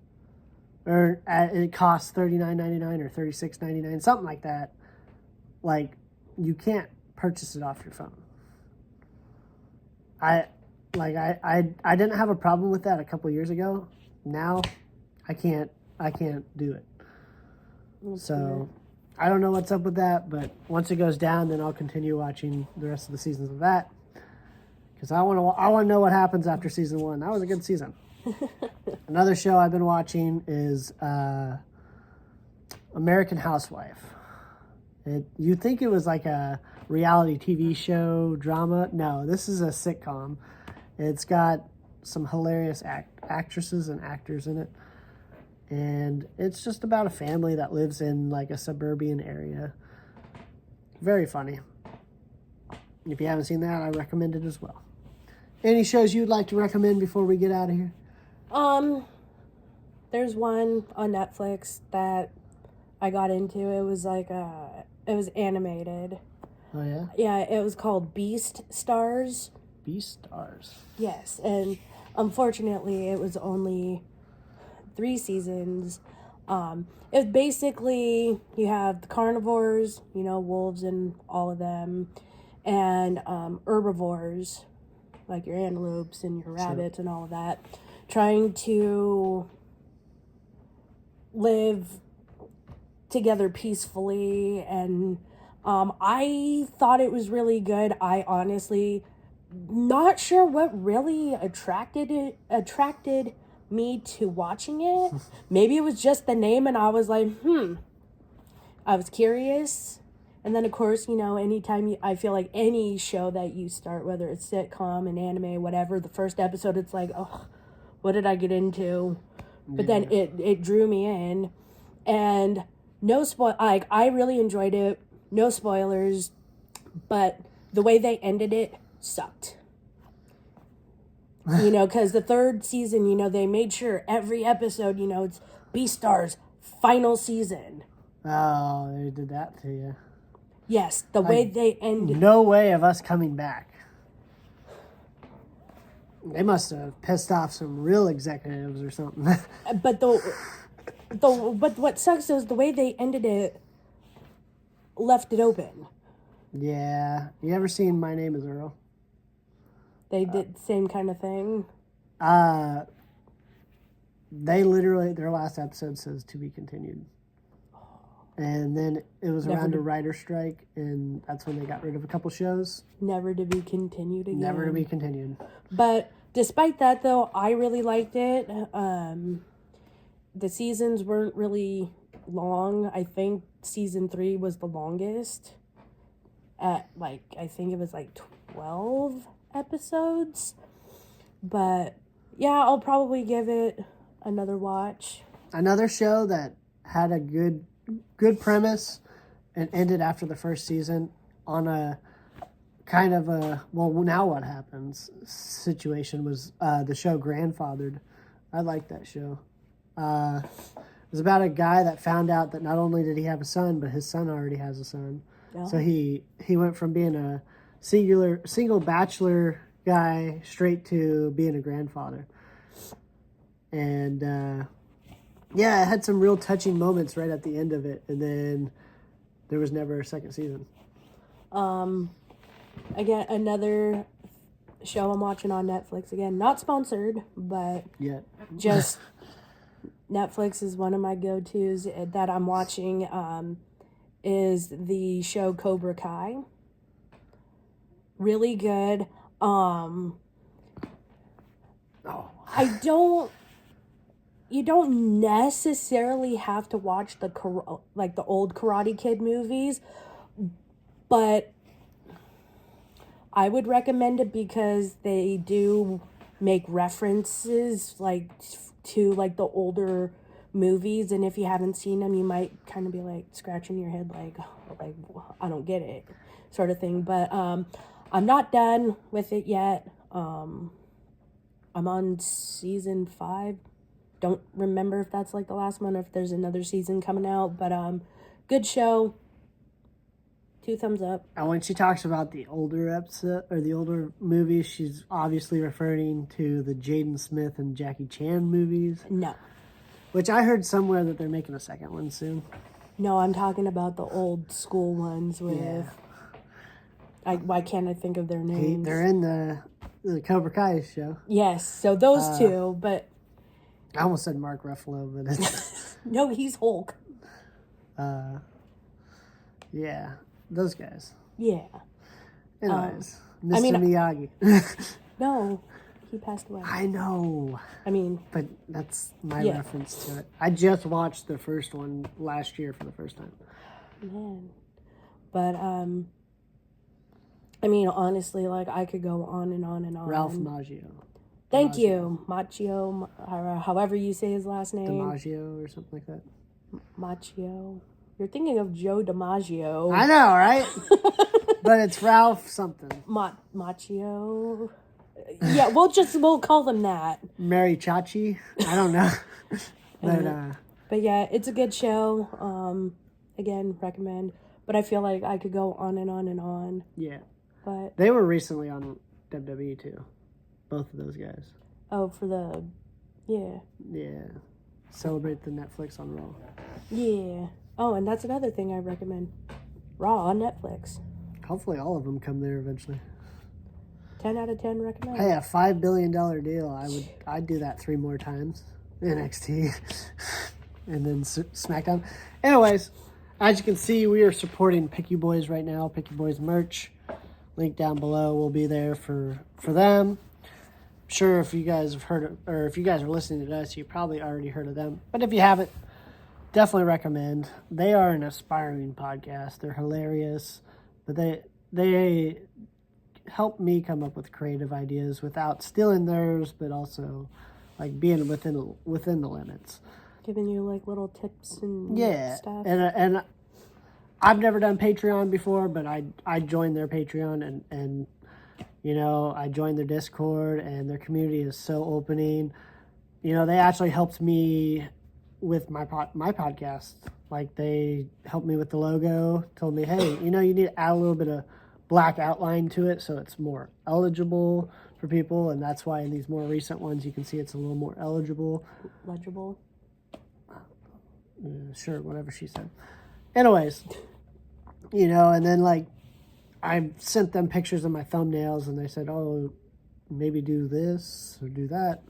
or it costs $39.99 or $36.99, something like that, like you can't purchase it off your phone. I didn't have a problem with that a couple years ago. Now I can't do it. So I don't know what's up with that, but once it goes down, then I'll continue watching the rest of the seasons of that because I want to know what happens after season 1. That was a good season. Another show I've been watching is American Housewife. You'd think it was like a reality TV show drama. No, this is a sitcom. It's got some hilarious actresses and actors in it. And it's just about a family that lives in like a suburban area. Very funny. If you haven't seen that, I recommend it as well. Any shows you'd like to recommend before we get out of here? There's one on Netflix that I got into. It was like it was animated. Oh yeah? Yeah, it was called Beast Stars. Beast Stars. Yes, and unfortunately it was only 3 seasons. It's basically, you have the carnivores, wolves and all of them, and herbivores, like your antelopes and your rabbits and all of that, trying to live together peacefully. And I thought it was really good. I honestly not sure what really attracted me to watching it. Maybe it was just the name, and I was like, I was curious. And then of course, anytime I feel like any show that you start, whether it's sitcom, an anime, whatever, the first episode, it's like, oh, what did I get into? But then it drew me in, and I really enjoyed it. No spoilers, but the way they ended it sucked. Because the 3rd season, they made sure every episode, it's Beastars final season. Oh, they did that to you. Yes, the way they ended. No way of us coming back. They must have pissed off some real executives or something. But but what sucks is the way they ended it left it open. Yeah. You ever seen My Name is Earl? They did the same kind of thing. They literally, their last episode says to be continued. And then it was around a writer's strike, and that's when they got rid of a couple shows. Never to be continued again. Never to be continued. But despite that, though, I really liked it. The seasons weren't really long. I think season 3 was the longest. I think it was 12 episodes. But yeah, I'll probably give it another watch. Another show that had a good premise and ended after the first season on a kind of a, well, now what happens situation was the show Grandfathered. I liked that show. It was about a guy that found out that not only did he have a son, but his son already has a son. Oh. So he went from being a single bachelor guy straight to being a grandfather. And yeah, it had some real touching moments right at the end of it, and then there was never a second season. Again, another show I'm watching on Netflix. Again, not sponsored, but just Netflix is one of my go-tos that I'm watching. is the show Cobra Kai. Really good. You don't necessarily have to watch the old Karate Kid movies, but I would recommend it because they do make references to the older movies, and if you haven't seen them, you might kind of be like scratching your head like I don't get it, sort of thing. But I'm not done with it yet. I'm on season 5. Don't remember if that's like the last one or if there's another season coming out, but good show. 2 thumbs up. And when she talks about the older episode or the older movies, she's obviously referring to the Jaden Smith and Jackie Chan movies. No, Which I heard somewhere that they're making a second one soon. I'm talking about the old school ones with. Yeah. Why can't I think of their names? They're in the Cobra Kai show. Yes, so those two, but I almost said Mark Ruffalo, but it's no, he's Hulk. yeah, those guys. Yeah. Anyways, I mean, Miyagi. No, he passed away. I know, I mean, but that's my Yeah. reference to it. I just watched the first one last year for the first time. man. But I mean, honestly, like I could go on and on and on. Ralph Maggio. Thank you, Machio, or however you say his last name. DiMaggio or something like that. Machio. You're thinking of Joe DiMaggio. I know, right? But it's Ralph something. Machio. Yeah, we'll call them that. Mary Chachi. I don't know. But yeah, it's a good show. Again, recommend. But I feel like I could go on and on and on. Yeah. But They were recently on WWE too. Both of those guys. for the yeah. Celebrate the Netflix on Raw. Yeah. Oh, and that's another thing I recommend. Raw on Netflix. Hopefully all of them come there eventually. 10 out of 10 recommend. Hey, a $5 billion deal. I'd do that 3 more times. NXT. And then SmackDown. Anyways, as you can see, we are supporting Picky Boys right now. Picky Boys merch. Link down below will be there for them. Sure, if you guys have heard of, or if you guys are listening to us, you probably already heard of them. But if you haven't, definitely recommend. They are an aspiring podcast. They're hilarious, but they help me come up with creative ideas without stealing theirs, but also like being within the limits. Giving you like little tips and stuff. And I've never done Patreon before, but I joined their Patreon and you know, I joined their Discord, and their community is so opening. You know, they actually helped me with my podcast. Like, they helped me with the logo, told me, hey, you know, you need to add a little bit of black outline to it so it's more eligible for people, and that's why in these more recent ones you can see it's a little more eligible. Legible. Sure, whatever she said. Anyways, you know, and then like I sent them pictures of my thumbnails, and they said, oh, maybe do this or do that.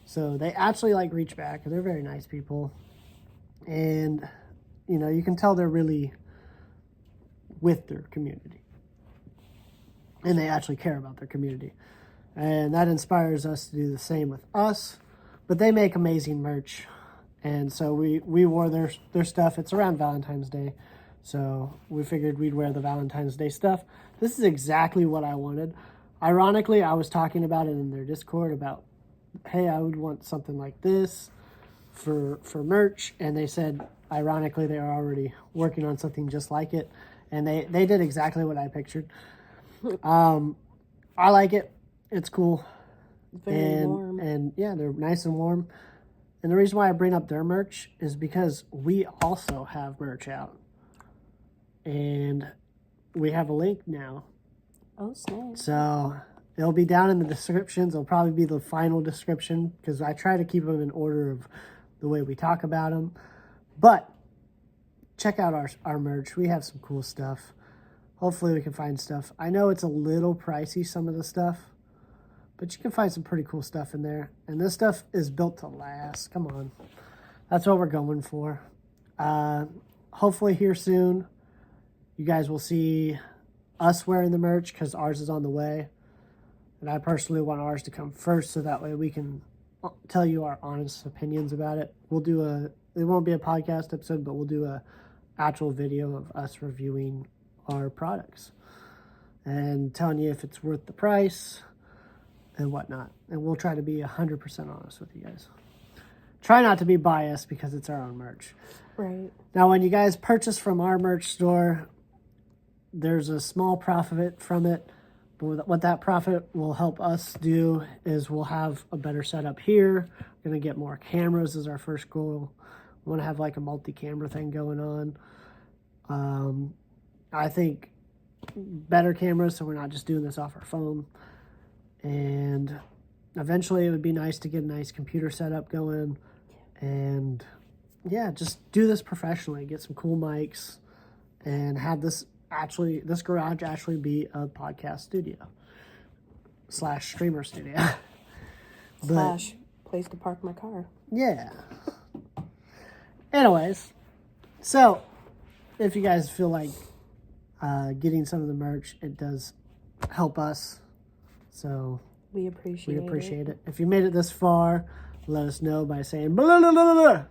So they actually like reach back, and they're very nice people. And, you know, you can tell they're really with their community. And they actually care about their community. And that inspires us to do the same with us. But they make amazing merch. And so we wore their stuff. It's around Valentine's Day. So we figured we'd wear the Valentine's Day stuff. This is exactly what I wanted. Ironically, I was talking about it in their Discord about, hey, I would want something like this for merch. And they said, ironically, they are already working on something just like it. And they did exactly what I pictured. I like it. It's cool. Very warm. And yeah, they're nice and warm. And the reason why I bring up their merch is because we also have merch out. And we have a link now. Oh, snap. So it'll be down in the descriptions. It'll probably be the final description because I try to keep them in order of the way we talk about them. But check out our merch. We have some cool stuff. Hopefully we can find stuff. I know it's a little pricey, some of the stuff, but you can find some pretty cool stuff in there. And this stuff is built to last. Come on. That's what we're going for. hopefully here soon, you guys will see us wearing the merch because ours is on the way. And I personally want ours to come first so that way we can tell you our honest opinions about it. It won't be a podcast episode, but we'll do a actual video of us reviewing our products and telling you if it's worth the price and whatnot. And we'll try to be 100% honest with you guys. Try not to be biased because it's our own merch. Right. Now, when you guys purchase from our merch store, there's a small profit from it. But what that profit will help us do is we'll have a better setup here. We're going to get more cameras is our first goal. We want to have like a multi-camera thing going on. I think better cameras so we're not just doing this off our phone. And eventually it would be nice to get a nice computer setup going. And yeah, just do this professionally. Get some cool mics and have this garage actually be a podcast studio / streamer studio. Slash place to park my car. Yeah. Anyways, so if you guys feel like getting some of the merch, it does help us. So We appreciate it. If you made it this far, let us know by saying blah, blah, blah, blah.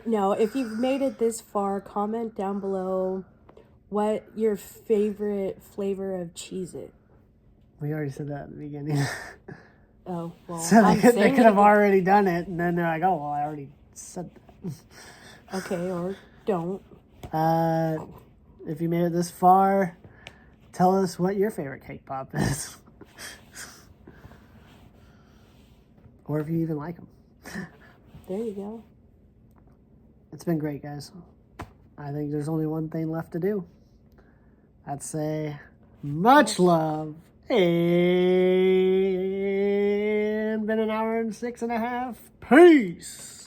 No, if you've made it this far, comment down below what your favorite flavor of Cheez-It. We already said that at the beginning. Oh, well, So I'm they saying could have it. already done it, and then they're like, oh, well, I already said that. Okay, or don't. If you made it this far, tell us what your favorite cake pop is. Or if you even like them. There you go. It's been great, guys. I think there's only one thing left to do. I'd say much love. And been an hour and 6.5. Peace.